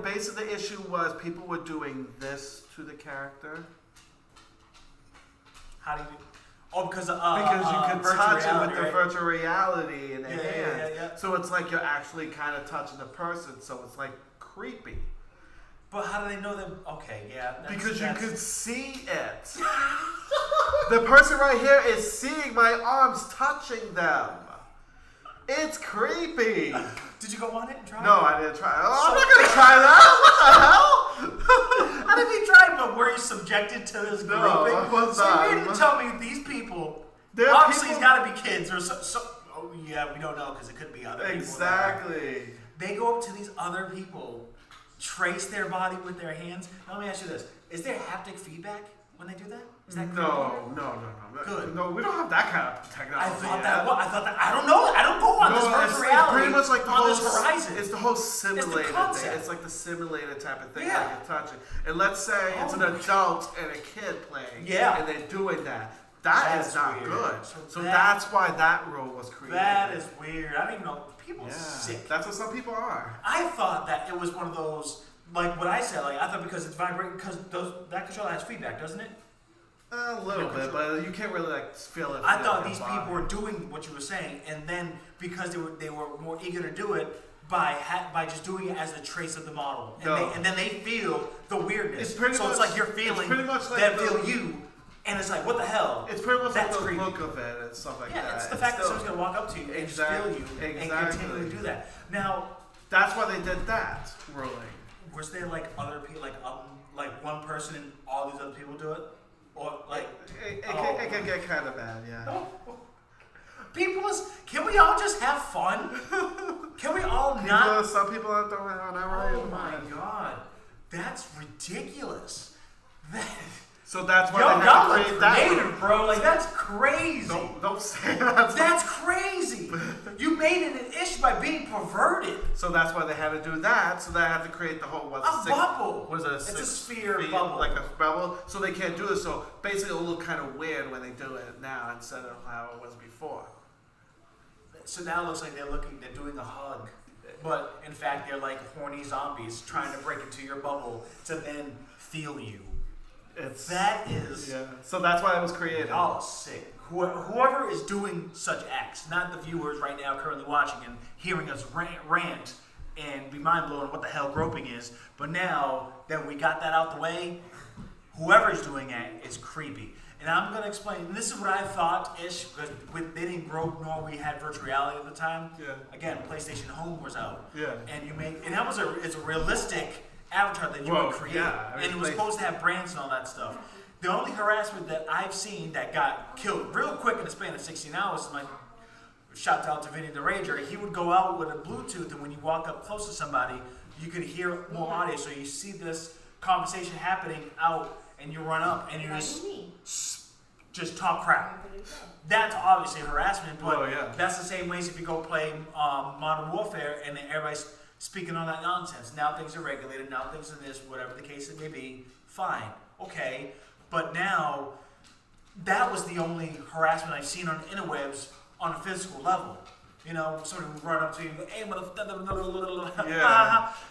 Basically, the issue was people were doing this to the character. How do you? Oh, because you could virtual touch it reality, with the right? virtual reality in the Yeah, hand. yeah. So it's like you're actually kind of touching the person. So it's like creepy. But how do they know that? Okay, yeah. Because you could see it. The person right here is seeing my arms touching them. It's creepy. Did you go on it and try? No, I didn't try. I'm not gonna try that. What the hell? How did you try? But were you subjected to this No, groping? I was So not. you mean to tell me these people? There are Obviously, people- it's got to be kids or so. Oh yeah, we don't know because it could be other people. Exactly. They go up to these other people, trace their body with their hands. Now, let me ask you this: is there haptic feedback when they do that? Is that creepy? No. Good. No, we don't have that kind of technology. I thought yet. that. Well, I thought that. I don't know. I don't go on this virtual it's reality. pretty much like the on whole this horizon. It's the whole simulated thing. concept. It's like the simulated type of thing Yeah. that you're touching. And let's say it's an adult and a kid playing. Yeah. And they're doing that. That That's is not weird. good. So that's why that rule was created. That is weird. I don't even know. People Yeah. sick. That's what some people are. I thought that it was one of those, like what I said. Like I thought because it's vibrating, because that controller has feedback, doesn't it? A little bit, but you can't really feel it. I feel thought your these body. people were doing what you were saying, and then because they were more eager to do it by just doing it as a trace of the model, and, No. and then they feel the weirdness. It's pretty so it's much- like you're it's feeling pretty much like them the- feel you, and it's like what the hell? It's pretty much That's like the creepy. look of it and stuff like that. Yeah, it's the fact that still- someone's gonna walk up to you and just feel you and Exactly. continue to do that. Now, That's why they did that ruling. was there like other people, like one person and all these other people do it, or like? It Oh. can get kind of bad, yeah. People can we all just have fun? Can we all not? Some people are not right. Oh my god, that's ridiculous. So that's why Yo, they y'all have to are create that. creative, bro. Like that's crazy. Don't say that. That's crazy. You made it an issue by being perverted. So that's why they had to do that. So they had to create the whole Bubble. What is it? It's a 6 sphere feet, bubble. like a bubble. So they can't do this. So basically, it'll look kind of weird when they do it now instead of how it was before. So now it looks like they're doing a hug, but in fact they're like horny zombies trying to break into your bubble to then feel you. That is. Yeah. So that's why it was created. Oh, sick. Whoever is doing such acts, not the viewers right now currently watching and hearing us rant and be mind blown what the hell groping is, but now that we got that out the way, whoever's doing it is creepy. And I'm going to explain, and this is what I thought-ish, because they didn't grope nor we had virtual reality at the time. Yeah. Again, PlayStation Home was out. Yeah. And that was it's a realistic avatar that you would create. Yeah, I mean, and it was supposed to have brands and all that stuff. The only harassment that I've seen that got killed real quick in the span of 16 hours is shout out to Vinny the Rager. He would go out with a Bluetooth, and when you walk up close to somebody, you could hear more audio. So you see this conversation happening out, and you run up, and you just talk crap. That's obviously harassment, but that's the same way as if you go play Modern Warfare, and then everybody's speaking all that nonsense. Now things are regulated, now things are this, whatever the case it may be, fine, okay. But now, that was the only harassment I've seen on the interwebs on a physical level. You know, somebody would run up to you and go, hey,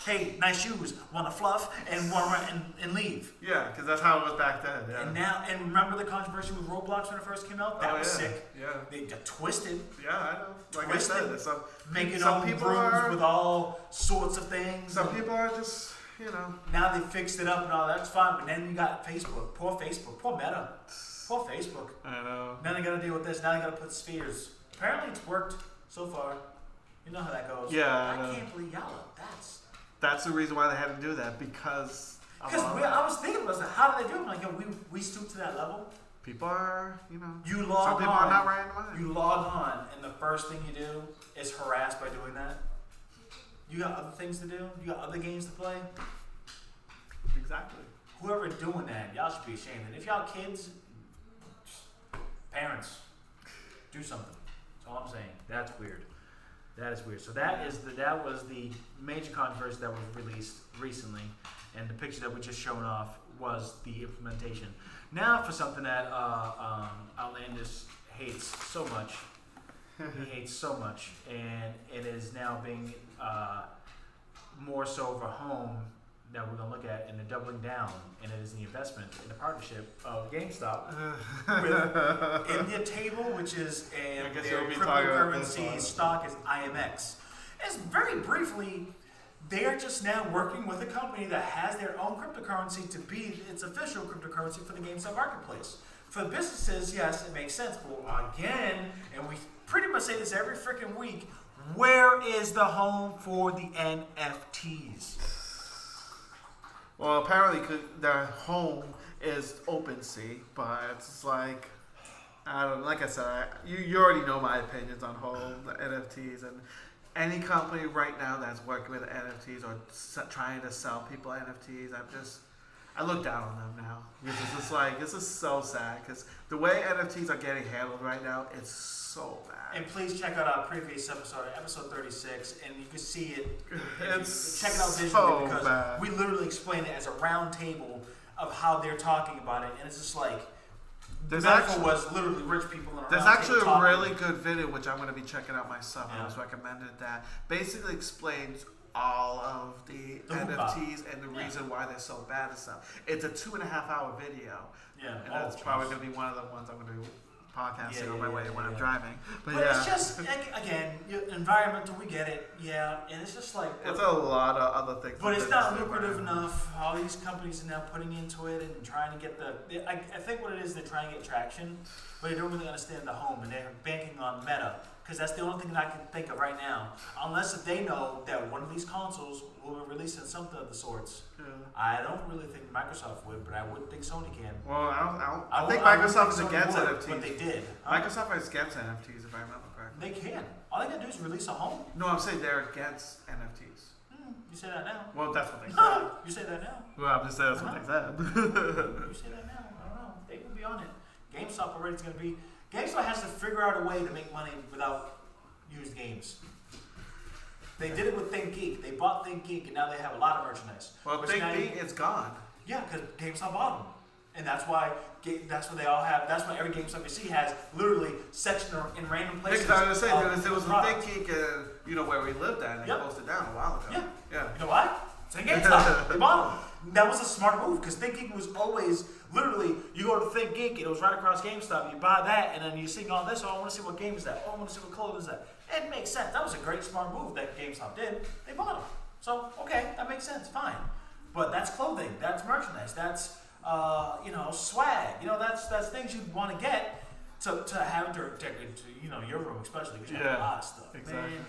hey, nice shoes, want to fluff, and want to run and leave. Yeah, because that's how it was back then. Yeah. And remember the controversy with Roblox when it first came out? That was sick. Yeah. They twisted. Yeah, I know. Like Twisted. I said, Making some own people rooms are, with all sorts of things. Some people are just, Now they fixed it up and all that's fine, but then you got Facebook. Poor Meta. Poor Facebook. I know. Now they gotta deal with this. Now they gotta put spheres. Apparently it's worked so far. You know how that goes. Yeah, I can't believe y'all. That's the reason why they had to do that, because I was thinking about that. How did they do it? Like, we stooped to that level. people are, You log some people on. are not right in mind. You log on, and the first thing you do is harass by doing that. You got other things to do. You got other games to play. Exactly. Whoever doing that, y'all should be ashamed. And if y'all kids, parents, do something. That's all I'm saying. That's weird. That is weird. So that was the major controversy that was released recently, and the picture that we just shown off was the implementation. Now for something that Outlandis hates so much. He hates so much, and it is now being more so of a home that we're going to look at, and the doubling down, and it is the investment in the partnership of GameStop with India Table, which is their cryptocurrency stock is IMX. As very briefly, they are just now working with a company that has their own cryptocurrency to be its official cryptocurrency for the GameStop marketplace. For the businesses, yes, it makes sense, but again, and we pretty much say this every freaking week, where is the home for the NFTs? Well, apparently their home is OpenSea, but it's like, I don't know, like I said, you already know my opinions on home, the NFTs, and any company right now that's working with NFTs or trying to sell people NFTs, I look down on them now. It's just like, this is so sad, because the way NFTs are getting handled right now, it's so bad. And please check out our previous episode 36, and you can see it. It's check it out visually so because bad. we literally explain it as a round table of how they're talking about it, and it's just like the metaphor was literally rich people in a round There's table actually a talking. really good video which I'm going to be checking out myself. Yeah. I was recommended that. Basically explains all of the NFTs and the reason why they're so bad and stuff. It's a 2.5 hour video. Yeah, And that's probably going to be one of the ones I'm going to be podcasting on my way when I'm yeah. driving. But it's just, again, environmental, we get it, yeah, and it's just like... It's a lot of other things. But it's not lucrative enough. All these companies are now putting into it and trying to get I think what it is, they're trying to get traction, but they don't really understand the home, and they're banking on Meta, because that's the only thing that I can think of right now. Unless if they know that one of these consoles will be releasing something of the sorts. Yeah. I don't really think Microsoft would, but I wouldn't think Sony can. Well, I think Microsoft is against NFTs. But they did. Microsoft is against NFTs, if I remember correctly. They can. All they gotta do is release a home. No, I'm saying they're against NFTs. You say that now. Well, that's what they said. You say that now. Well, I'm just saying that's what they said. You say that now. I don't know. They will be on it. GameStop already is going to be... GameStop has to figure out a way to make money without used games. They did it with ThinkGeek. They bought ThinkGeek, and now they have a lot of merchandise. Well, ThinkGeek is gone. Yeah, because GameStop bought them. And that's why they all have... That's why every GameStop you see has literally section in random places. Because I was going to say, there was a ThinkGeek, where we lived at, and they closed it down a while ago. Yeah. You know why? It's in GameStop. They bought them. That was a smart move because ThinkGeek was always literally you go to ThinkGeek, it was right across GameStop. You buy that, and then you see all this. Oh, I want to see what game is that. Oh, I want to see what clothes is that. It makes sense. That was a great smart move that GameStop did. They bought them. So okay, that makes sense. Fine. But that's clothing. That's merchandise. That's swag. That's things you want to get to have to your room especially because you have a lot of stuff. Exactly. Man,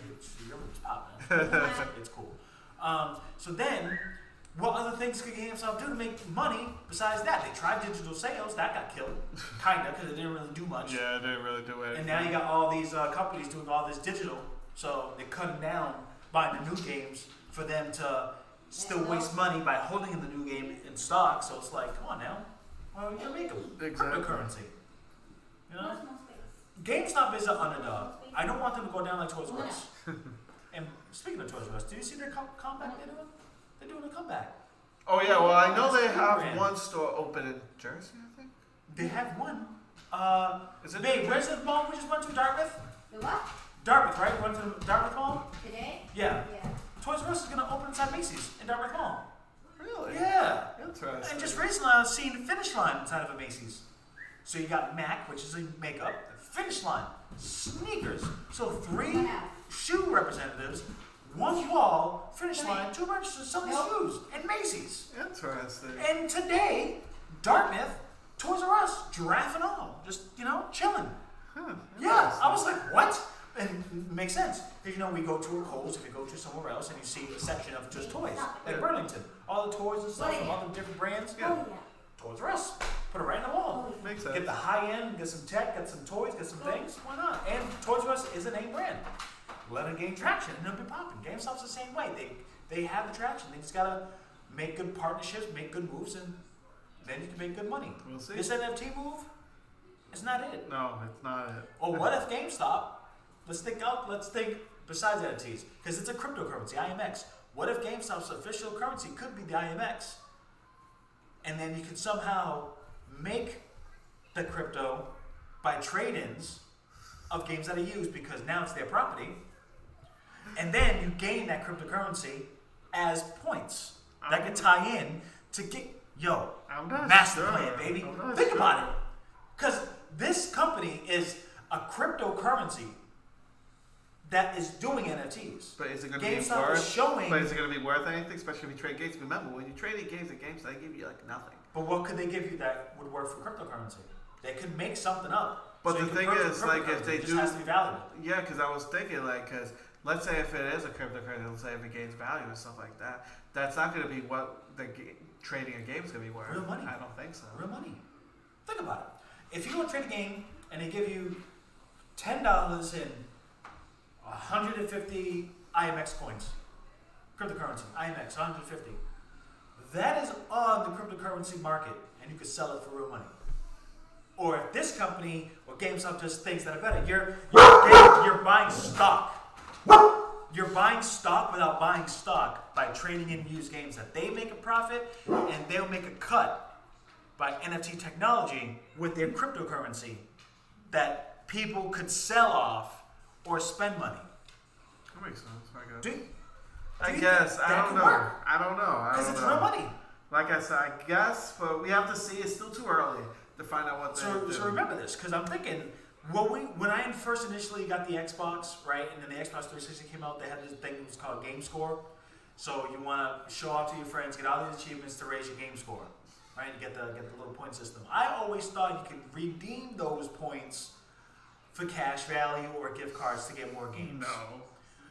your room's popping. It's cool. So then, what other things could GameStop do to make money besides that? They tried digital sales. That got killed. Kinda, because it didn't really do much. Yeah, it didn't really do it. And now you got all these companies doing all this digital. So they're cutting down buying the new games for them to still waste money by holding in the new game in stock. So it's like, come on now. Well, we can make them. Exactly. Cryptocurrency. You know? GameStop is an underdog. I don't want them to go down like Toys R Us. And speaking of Toys R Us, do you see their comeback they're doing? They're doing a comeback. Oh yeah, well I know they have one store open in Jersey, I think. They have one. Is it? Babe, where's the mall we just went to? Dartmouth? The what? Dartmouth, right? We went to the Dartmouth Mall? Today? Yeah. Yeah. Toys R Us is gonna open inside Macy's in Dartmouth Mall. Really? Yeah. Interesting. And just recently I was seeing the Finish Line inside of a Macy's. So you got MAC, which is a makeup, Finish Line, sneakers. So 3 shoe representatives, 1 wall, Finish Line, 2 merchants selling shoes, and Macy's. Interesting. And today, Dartmouth, Toys R Us, giraffe and all, just, chilling. Huh, Yeah, I was like, what? And it makes sense. Because, we go to a Kohl's, if you go to somewhere else, and you see a section of just toys, like Burlington. All the toys and stuff from all the different brands. Yeah. Toys R Us. Put it right in the wall. Makes sense. Get the high end, get some tech, get some toys, get some things. Why not? And Toys R Us is a name brand. Let it gain traction and it'll be popping. GameStop's the same way. They have the traction. They just gotta make good partnerships, make good moves, and then you can make good money. We'll see. This NFT move is not it. No, it's not it. Or what if GameStop? Let's think besides NFTs, because it's a cryptocurrency, IMX. What if GameStop's official currency could be the IMX? And then you could somehow make the crypto by trade-ins of games that are used because now it's their property. And then you gain that cryptocurrency as points that can tie in to get, I'm not master sure. plan, baby. I'm not Think sure. about it. Because this company is a cryptocurrency that is doing NFTs. But is it going to be GameStop worth? is showing. But is it going to be worth anything, especially if you trade games? Remember, when you trade games at GameStop, they give you like nothing. But what could they give you that would work for cryptocurrency? They could make something up. But so the you can thing purchase is, like, if cryptocurrency. they it just do, has to be valuable. yeah, because I was thinking, like, because let's say if it is a cryptocurrency, let's say if it gains value and stuff like that, that's not going to be what the trading a game is going to be worth. Real money. I don't think so. Real money. Think about it. If you go and trade a game and they give you $10 in 150 IMX coins, cryptocurrency, IMX, 150. That is on the cryptocurrency market, and you could sell it for real money. Or if this company or GameStop does things that are better, you're buying stock. You're buying stock without buying stock by trading in used games that they make a profit, and they'll make a cut by NFT technology with their cryptocurrency that people could sell off or spend money. That makes sense. I Do guess. you I think guess. that I could don't know. work? I don't know. Because it's real money. Like I said, I guess, but we have to see. It's still too early to find out what they do. So remember this, because I'm thinking, when I first initially got the Xbox, right, and then the Xbox 360 came out, they had this thing that was called Game Score. So you want to show off to your friends, get all these achievements to raise your game score, right? You get the little point system. I always thought you could redeem those points for cash value or gift cards to get more games. No.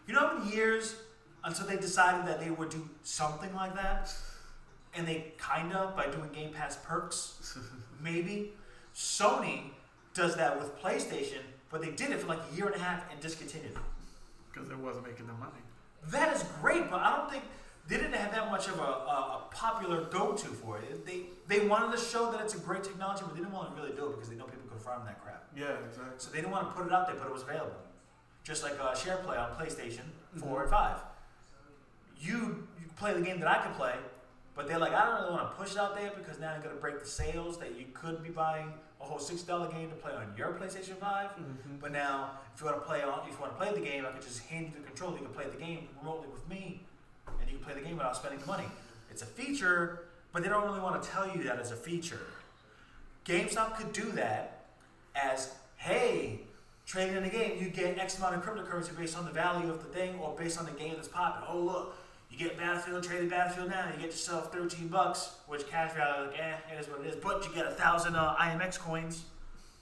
You know how many years until they decided that they would do something like that? And they by doing Game Pass perks, maybe. Sony does that with PlayStation, but they did it for like a year and a half and discontinued it. Because it wasn't making them money. That is great, but I don't think they didn't have that much of a popular go-to for it. They wanted to show that it's a great technology, but they didn't want to really do it because they know people could farm that crap. Yeah, exactly. So they didn't want to put it out there, but it was available. Just like share play on PlayStation 4 and 5. You can play the game that I can play, but they're like, I don't really want to push it out there because now you're going to break the sales that you could be buying a whole $6 game to play on your PlayStation 5. But now, if you want to play the game, I can just hand you the controller. You can play the game remotely with me, and you can play the game without spending the money. It's a feature, but they don't really want to tell you that it's a feature. GameStop could do that as, hey, trading in a game, you get X amount of cryptocurrency based on the value of the thing or based on the game that's popping. Oh, look, you get Battlefield, traded Battlefield now, you get yourself $13, which cash value, like, it is what it is. But you get 1,000 IMX coins.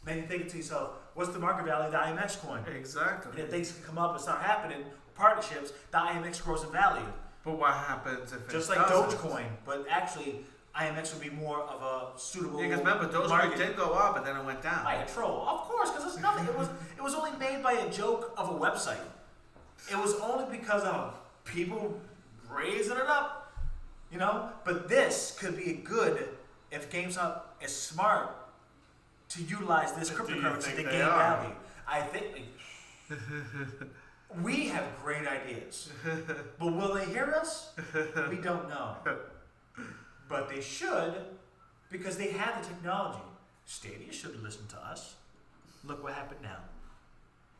Then you're thinking to yourself, what's the market value of the IMX coin? Exactly. And if things can come up and start happening, partnerships, the IMX grows in value. But what happens if Just it like doesn't? Dogecoin, but actually IMX would be more of a suitable Yeah, because remember, Dogecoin market. did go up, and then it went down. By a troll, of course, because it's nothing. It was only made by a joke of a website. It was only because of people raising it up, you know. But this could be good if GameStop is smart to utilize this Do you cryptocurrency think to they gain are? value. I think we have great ideas, but will they hear us? We don't know. But they should, because they have the technology. Stadia should listen to us. Look what happened now.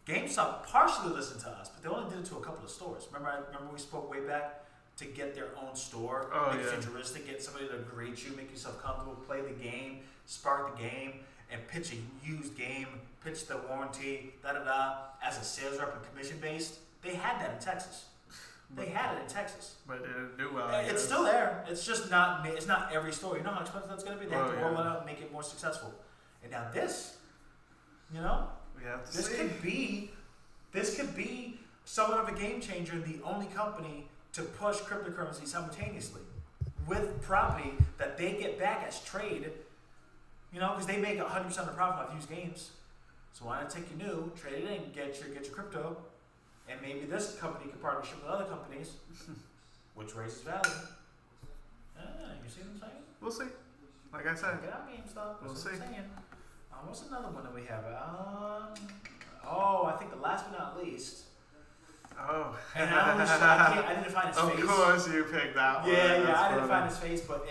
GameStop partially listened to us, but they only did it to a couple of stores. Remember we spoke way back to get their own store, Oh, make it yeah. futuristic, get somebody to greet you, make yourself comfortable, play the game, spark the game, and pitch a used game, pitch the warranty, as a sales rep and commission based. They had that in Texas. They had it in Texas. But it didn't do well. It's still there. It's just not. It's not every store. You know how expensive that's going to be. They have to roll it out and make it more successful. And now this, We have to this see. could be somewhat of a game changer. The only company to push cryptocurrency simultaneously with property that they get back as trade. Because they make 100% of the profit off used games. So why not take your new, trade it in, get your crypto, and maybe this company can partnership with other companies, which raises value. You see what I'm saying? We'll see. Like I said. Get out Gamestop. We'll That's what see. I'm saying. What's another one that we have? I think the last but not least. Oh. And I didn't find his face. Of course you picked that one. Yeah, I didn't find his face, but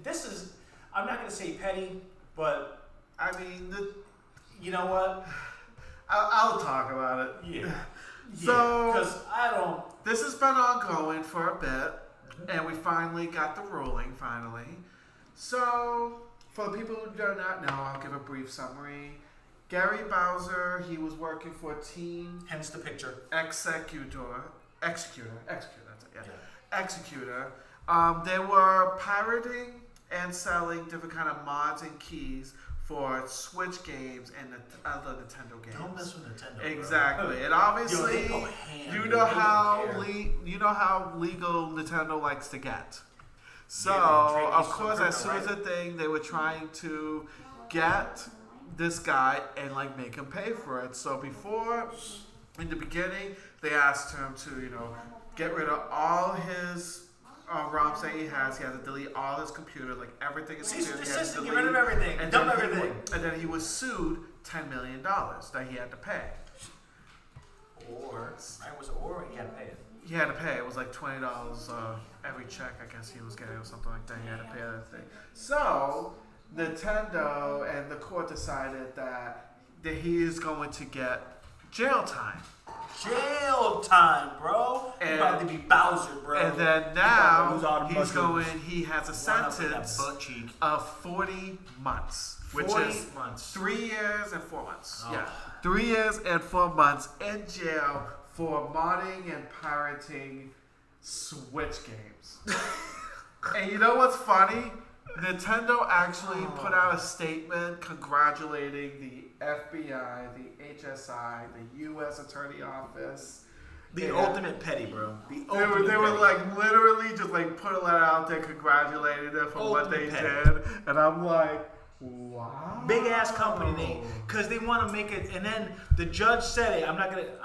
this is, I'm not gonna say petty, but I mean, you know what? I'll talk about it. Yeah. So, because I don't. This has been ongoing for a bit, and we finally got the ruling, So, for the people who do not know, I'll give a brief summary. Gary Bowser, he was working for Team Hence the picture. Executor, that's it, yeah. Yeah. Executor. They were pirating and selling different kind of mods and keys for Switch games and other Nintendo games. Don't mess with Nintendo. Exactly, bro. and obviously, Yo, they go ham, you dude. know They don't how care. you know how legal Nintendo likes to get. So Yeah, they of trade course, you as some soon as crypto, a thing, they were trying to get this guy and like make him pay for it. So before, in the beginning, they asked him to get rid of all his ROMs that he has. He had to delete all his computer, like everything is Cease and computer. He had to desist, get delete. rid of everything. And Dump then everything. and then he was sued $10 million that he had to pay. Or he had to pay it. He had to pay. It was like $20 every check. I guess he was getting or something like that. He had to pay that thing. So Nintendo and the court decided that he is going to get jail time. Jail time, bro. You about to be Bowser, bro. And then You about to lose all now the he's mushrooms. he has a Line up with that sentence butt cheek. of 40 months, which 40 is months. 3 years and 4 months. Oh. Yeah, 3 years and 4 months in jail for modding and pirating Switch games. And you know what's funny? Nintendo actually put out a statement congratulating the FBI, the HSI, the U.S. Attorney Office. The And ultimate petty, bro. They were like literally just like put a letter out there congratulating them for what they Ultimate did, and I'm like, wow. Big ass company name, because they want to make it. And then the judge said it. I'm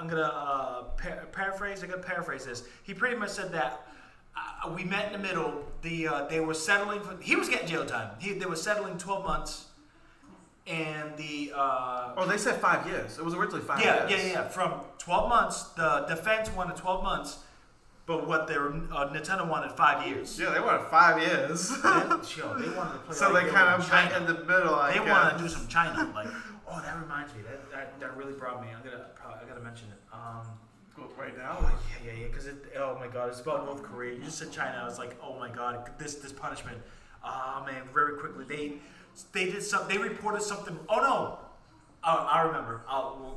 gonna paraphrase. I'm gonna paraphrase this. He pretty much said that we met in the middle. They were settling for. He was getting jail time. They were settling 12 months, and Oh, they said 5 years. It was originally 5 years. Yeah. From 12 months, the defense wanted 12 months, but what their Nintendo wanted 5 years. Yeah, they wanted 5 years. They wanted to play. So like they were kind of China. met in the middle. They want to do some China. Like, oh, that reminds me. That really brought me. I gotta mention it. right now. Oh yeah. Because oh my god, it's about North Korea. You just said China. I was like, oh my god, this punishment. Man, very quickly they did some. They reported something. Oh no. I remember.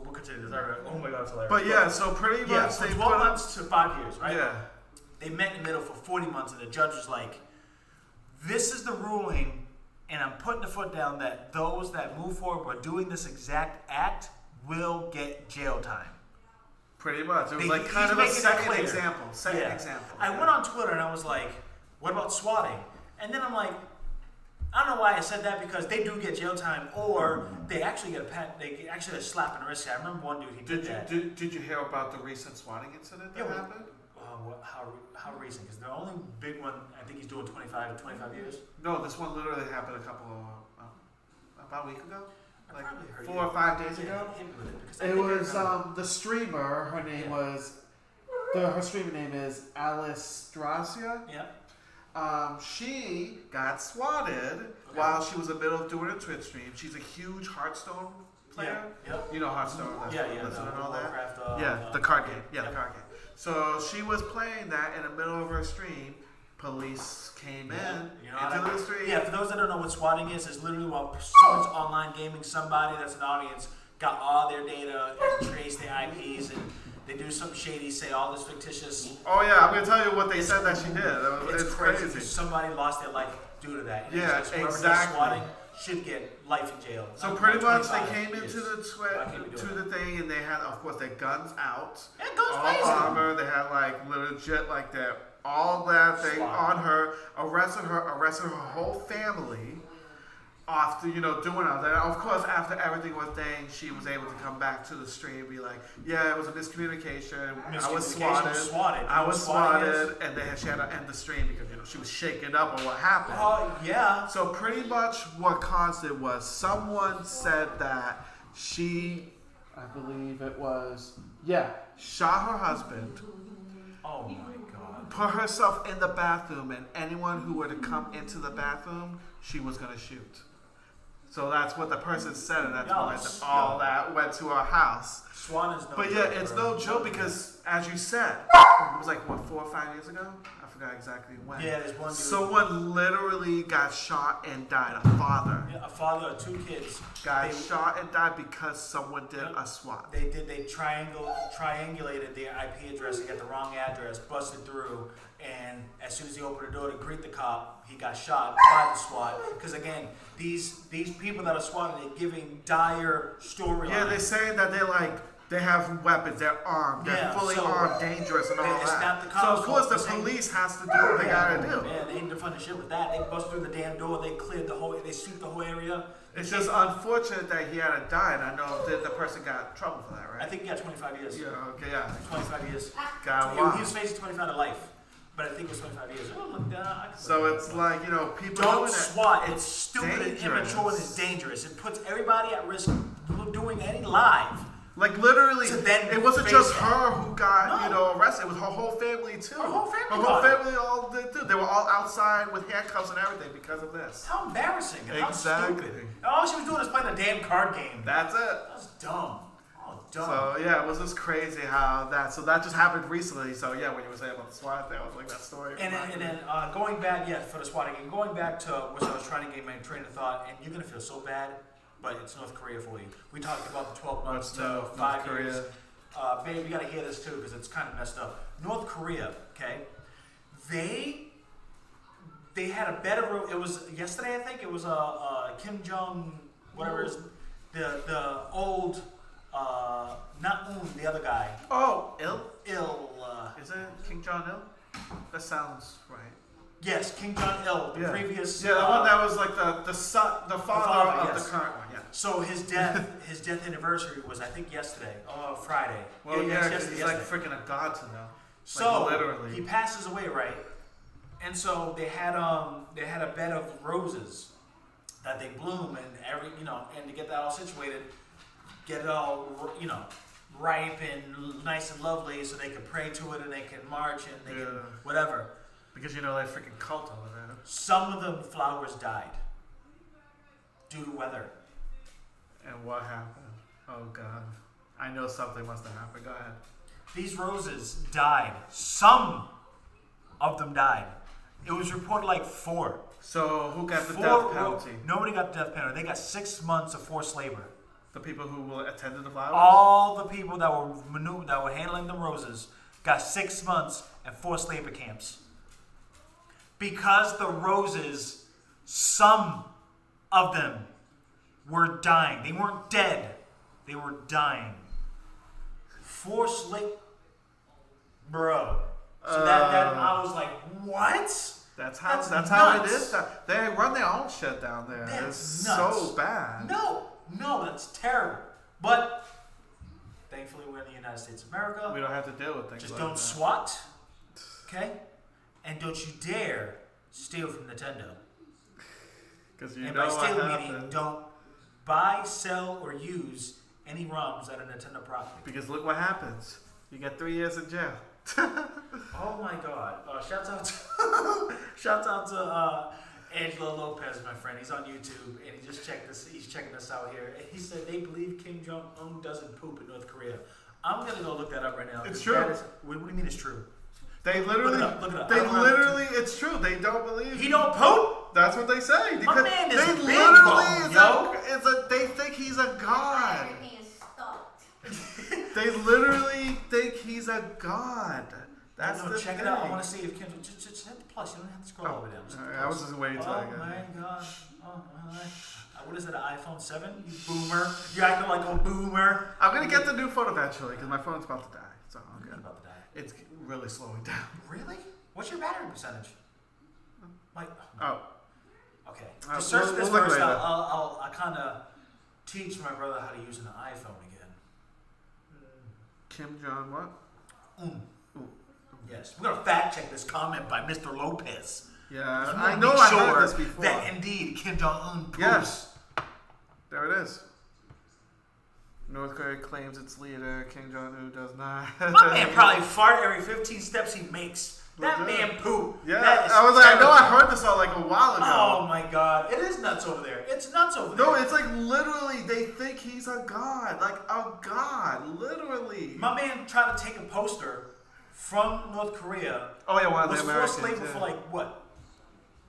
We'll continue this. Oh my god, it's hilarious. But yeah, so pretty much yeah, from they 12 put months to 5 years, right? Yeah. They met in the middle for 40 months, and the judge was like, "This is the ruling, and I'm putting the foot down that those that move forward by doing this exact act will get jail time." Pretty much. It was like He's kind of a making it second clear. example. Yeah. I went on Twitter and I was like, "What about swatting?" And then I'm like, I don't know why I said that, because they do get jail time, or they actually get they actually get a slap in the wrist. I remember one dude, he did that. Did you hear about the recent swatting incident that happened? How recent? Because the only big one, I think he's doing 25 years. No, this one literally happened about a week ago, I probably heard 4 you. or 5 days Yeah, ago. hit me with it, because I It think I was remember. the streamer. Her name was her streamer name is Alice Strasia. Yeah. She got swatted while she was in the middle of doing a Twitch stream. She's a huge Hearthstone player. Yep. You know Hearthstone, that's Blizzard and all that. Warcraft, The card game. Yeah, yep. the card game. So she was playing that in the middle of her stream. Police came in into the stream. Yeah, for those that don't know what swatting is, it's literally while someone's online gaming somebody that's an audience, got all their data and traced their IPs, and they do something shady, say all this fictitious. Oh yeah, I'm gonna tell you what they said that she did. It's crazy. Because somebody lost their life due to that. And Yeah, it's just whoever does exactly. Swatting should get life in jail. So Not pretty much they 25 came years. into the thing, and they had, of course, their guns out, Yeah, guns all blazing. armor. They had like legit like that, all that thing Swat. on her. Arrested her whole family after, doing all that. Of course, after everything was done, she was able to come back to the stream and be like, yeah, it was a miscommunication. I was swatted. I was swatted. And then she had to end the stream because, she was shaken up on what happened. Oh, yeah. So pretty much what caused it was someone said that she, I believe it was, shot her husband. Oh, my God. Put herself in the bathroom, and anyone who were to come into the bathroom, she was going to shoot. So that's what the person said, and that's why all that went to our house. Swan is no But joke. it's no joke because, as you said, it was like, 4 or 5 years ago? I forgot exactly when. Yeah, there's one dude. Someone literally got shot and died. A father. Yeah, a father of 2 kids. Got shot and died because someone did a swat. They triangulated their IP address. They got the wrong address, busted through, and as soon as he opened the door to greet the cop, he got shot by the SWAT. Because again, these people that are swatted, they're giving dire storylines. Yeah, they're saying that they have weapons, they're armed, they're fully armed, dangerous, and all it's that. not the So cops' of course fault. the police has to do what they gotta do. Yeah, they ain't defunding shit with that. They bust through the damn door. They cleared they sweep the whole area. It's just unfortunate that he had to die, and I know that the person got in trouble for that, right? I think he got 25 years. Yeah, okay, yeah. 25 years. Got He was facing 25 to life, but I think it was 25 years. Oh, look, I can So it's like, people don't doing swat. it. It's stupid dangerous. and immature and it's dangerous. It puts everybody at risk doing any live. Like literally, So then it wasn't face just it. her who got, No. arrested. It was her whole family too. Her whole family Her got whole it. family all did too. They were all outside with handcuffs and everything because of this. How embarrassing and how Exactly. stupid. And all she was doing was playing a damn card game. That's it. That's dumb. Oh, dumb. So yeah, it was just crazy how that. So that just happened recently. So yeah, when you were saying about the SWAT thing, I was like that story. And then going back, for the SWAT again, going back to what I was trying to get my train of thought, and you're going to feel so bad, but it's North Korea for you. We talked about the 12 months to North 5 Korea? years. Babe, you got to hear this too because it's kind of messed up. North Korea, okay, they had a better. It was yesterday, I think. It was Kim Jong, whatever is the old, not the other guy. Oh, Is it King Jong Il? That sounds right. Yes, Kim Jong Il, the previous. Yeah, the one that was like the father of yes. the current one. Yeah. So his death anniversary was I think yesterday, Friday. Well, yeah, he's like freaking a god to them. So like, literally, he passes away, right? And so they had a bed of roses that they bloom and and to get that all situated, get it all ripe and nice and lovely, so they can pray to it and they can march and they can whatever. because they freaking cult over there. Some of the flowers died due to weather. And what happened? Oh God, I know something must have happened. Go ahead. These roses died. Some of them died. It was reported like 4. So who got the death penalty? Nobody got the death penalty. They got 6 months of forced labor. The people who attended the flowers? All the people that were handling the roses got 6 months and forced labor camps. Because the roses, some of them were dying. They weren't dead. They were dying. Forced labor. Bro. So that I was like, what? That's how nuts. it is. They run their own shit down there. That's it's nuts. so bad. No, that's terrible. But thankfully we're in the United States of America. We don't have to deal with things Just like don't that. swat, okay? And don't you dare steal from Nintendo. Because you And know by what steal meaning, happened. don't buy, sell, or use any ROMs that are Nintendo property. Because look what happens. You get 3 years in jail. Oh my God! Shouts out to Angelo Lopez, my friend. He's on YouTube and he just checked this. He's checking this out here. And he said they believe Kim Jong Un doesn't poop in North Korea. I'm gonna go look that up right now. It's true. What do you mean it's true? They literally, Look it up. they literally, it's true. They don't believe. He don't poop. That's what they say. My Because man is they big literally bone, they think he's a god. Everything is stopped. They literally think he's a god. That's No, the check thing. it out. I want to see if Kim. Just hit the plus. You don't have to scroll all the way down. Just hit the Alright, I was plus. just waiting till I got my it. gosh. Oh my. What is it? An iPhone 7? You boomer. You're acting like a boomer. I'm gonna get the new phone eventually because my phone's about to die. So I'm You're good. about to die. It's really slowing down. Really? What's your battery percentage? Like, Oh, Okay. All right, Just search we'll this look first. later. I'll kind of teach my brother how to use an iPhone again. Kim Jong what? Yes. We're going to fact check this comment by Mr. Lopez. Yeah, I I know make I sure heard this before. that indeed Kim Jong-un poops. Yes. There it is. North Korea claims its leader, Kim Jong-un, does not. My man probably fart every 15 steps he makes. That Legit. man poop. Yeah, That is I was like, I know terrible. I heard this all like a while ago. Oh my god. It is nuts over there. It's nuts over there. No, it's like literally they think he's a god. Like a god. Literally. My man tried to take a poster from North Korea. Oh yeah, one of Was the forced Americans. labor for like what?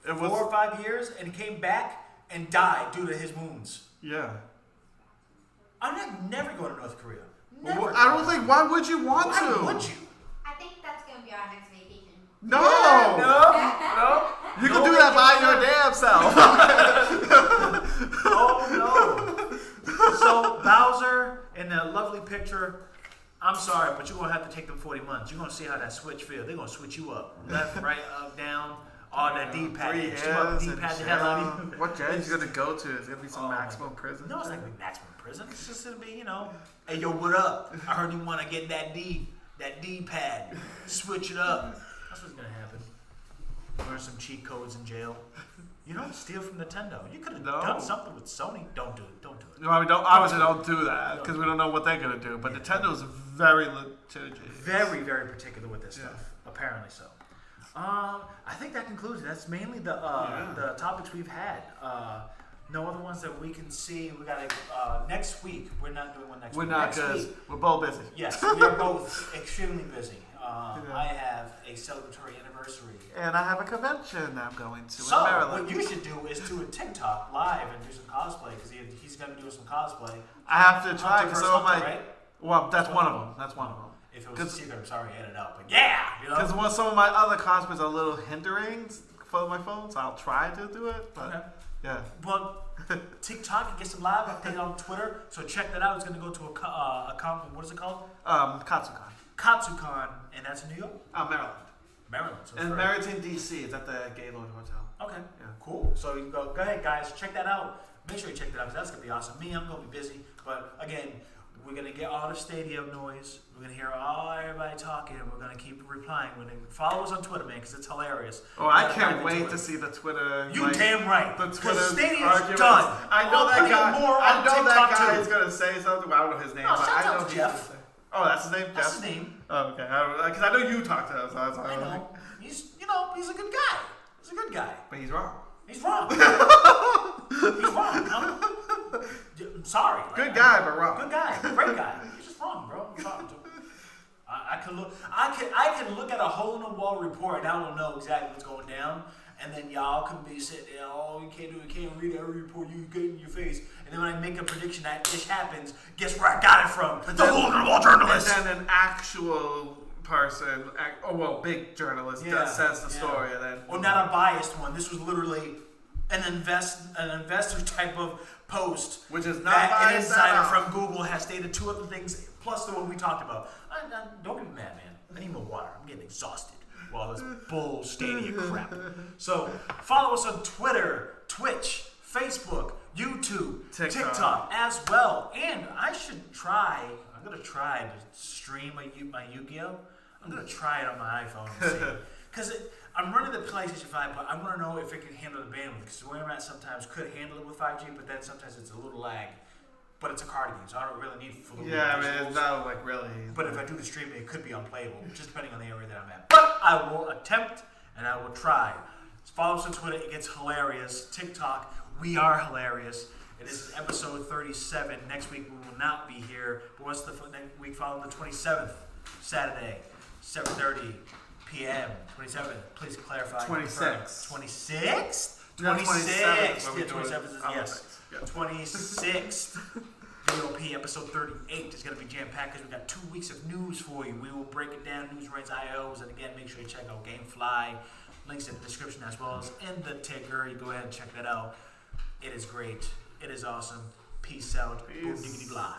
It 4 or 5 years, and he came back and died due to his wounds. Yeah. I'm never going to North Korea. Never. Well, I don't think. Why would you want Why to? would you? I think that's going to be our next vacation. No. No. You can do that by your damn self. Oh no. So Bowser in that lovely picture. I'm sorry, but you're gonna have to take them 40 months. You're gonna see how that switch feels. They're gonna switch you up, left, right, up, down. All that D-pad. Three Hit you up, years and D-pad the hell out of you. What jail you gonna go to? It's gonna be some Oh, maximum prison. No, it's not gonna be maximum prison. It's just gonna be, hey yo, what up? I heard you wanna get that D-pad. Switch it up. That's what's gonna happen. Learn some cheat codes in jail. You don't steal from Nintendo. You could have done something with Sony. Don't do it. Don't do it. No, I mean, obviously don't do that because we don't know what they're gonna do. But Nintendo's very litigious. Very, very particular with this stuff. Apparently so. I think that concludes it. That's mainly the topics we've had. No other ones that we can see. We got next week. We're not doing one next We're week. not Next because week, we're both busy. yes, we are both extremely busy. I have a celebratory anniversary. And I have a convention I'm going to So in Maryland. what you should do is do a TikTok live and do some cosplay because he's going to be doing some cosplay. I have to try Hunter because versus some of my. Hunter, right? Well, that's one of them. That's one of them. If it was a secret, I'm sorry, edit it out. But yeah, Because some of my other cosplays are a little hindering for my phone, so I'll try to do it. But Okay. yeah. Well, TikTok and get some live update on Twitter. So check that out. It's going to go to a con. What is it called? Katsukan. Katsucon, and that's in New York, Maryland. Maryland. So it's In very- Merritton, DC. It's at the Gaylord Hotel. Okay. Yeah. Cool. So you go ahead, guys. Check that out. Make sure you check that out because that's gonna be awesome. Me, I'm gonna be busy, but again, we're gonna get all the Stadia noise. We're gonna hear everybody talking, and we're gonna keep replying. When they follow us on Twitter, man, because it's hilarious. Oh, I We gotta can't dive wait into to it. see the Twitter. You damn right. The Because Twitter Stadia's arguments. done. I know I'll that put guy. more I on know that TikTok, guy too. is gonna say something. I don't know his name. No, but shout I know out to he's Jeff. gonna say- Oh, that's his name. That's Jeff? his name. Oh, okay. Because I know you talked to him, so I was like, I know. He's a good guy. He's a good guy. But he's wrong. He's wrong. He's wrong. I'm sorry. Good guy, but wrong. Good guy. Great guy. He's just wrong, bro. I'm sorry. I can look at a hole in the wall report and I don't know exactly what's going down. And then y'all can be sitting there, oh, you can't read every report you get in your face. And then when I make a prediction that ish happens, guess where I got it from? The hole in the wall journalist. And then an actual person, big journalist that says the story, and then Or not a biased one. This was literally an investor type of post, which is not that an biased insider at all. from Google has stated 2 other things plus the one we talked about. Don't get me mad, man. I need more water. I'm getting exhausted with all this bull Stadia crap. So follow us on Twitter, Twitch, Facebook, YouTube, TikTok as well. And I'm gonna try to stream my Yu-Gi-Oh! I'm gonna try it on my iPhone and see. Because I'm running the PlayStation 5, but I want to know if it can handle the bandwidth. Because where I'm at sometimes could handle it with 5G, but then sometimes it's a little lag. But it's a card game, so I don't really need full it's not like really. But if I do the streaming, it could be unplayable, just depending on the area that I'm at. But I will attempt and I will try. Follow us on Twitter, it gets hilarious. TikTok, we are hilarious. It is episode 37. Next week we will not be here. But what's the next week following the 27th? Saturday, 7:30 p.m. 27th. Please clarify. 26th. 26th? No, 26th. 27th. Yeah, 27th is yes. Yeah. 26th. B.o.P. episode 38 is going to be jam-packed because we got 2 weeks of news for you. We will break it down, news, rants, IOs, and again, make sure you check out Gamefly. Links in the description as well as in the ticker. You go ahead and check that out. It is great. It is awesome. Peace out. Boom, diggity, blah.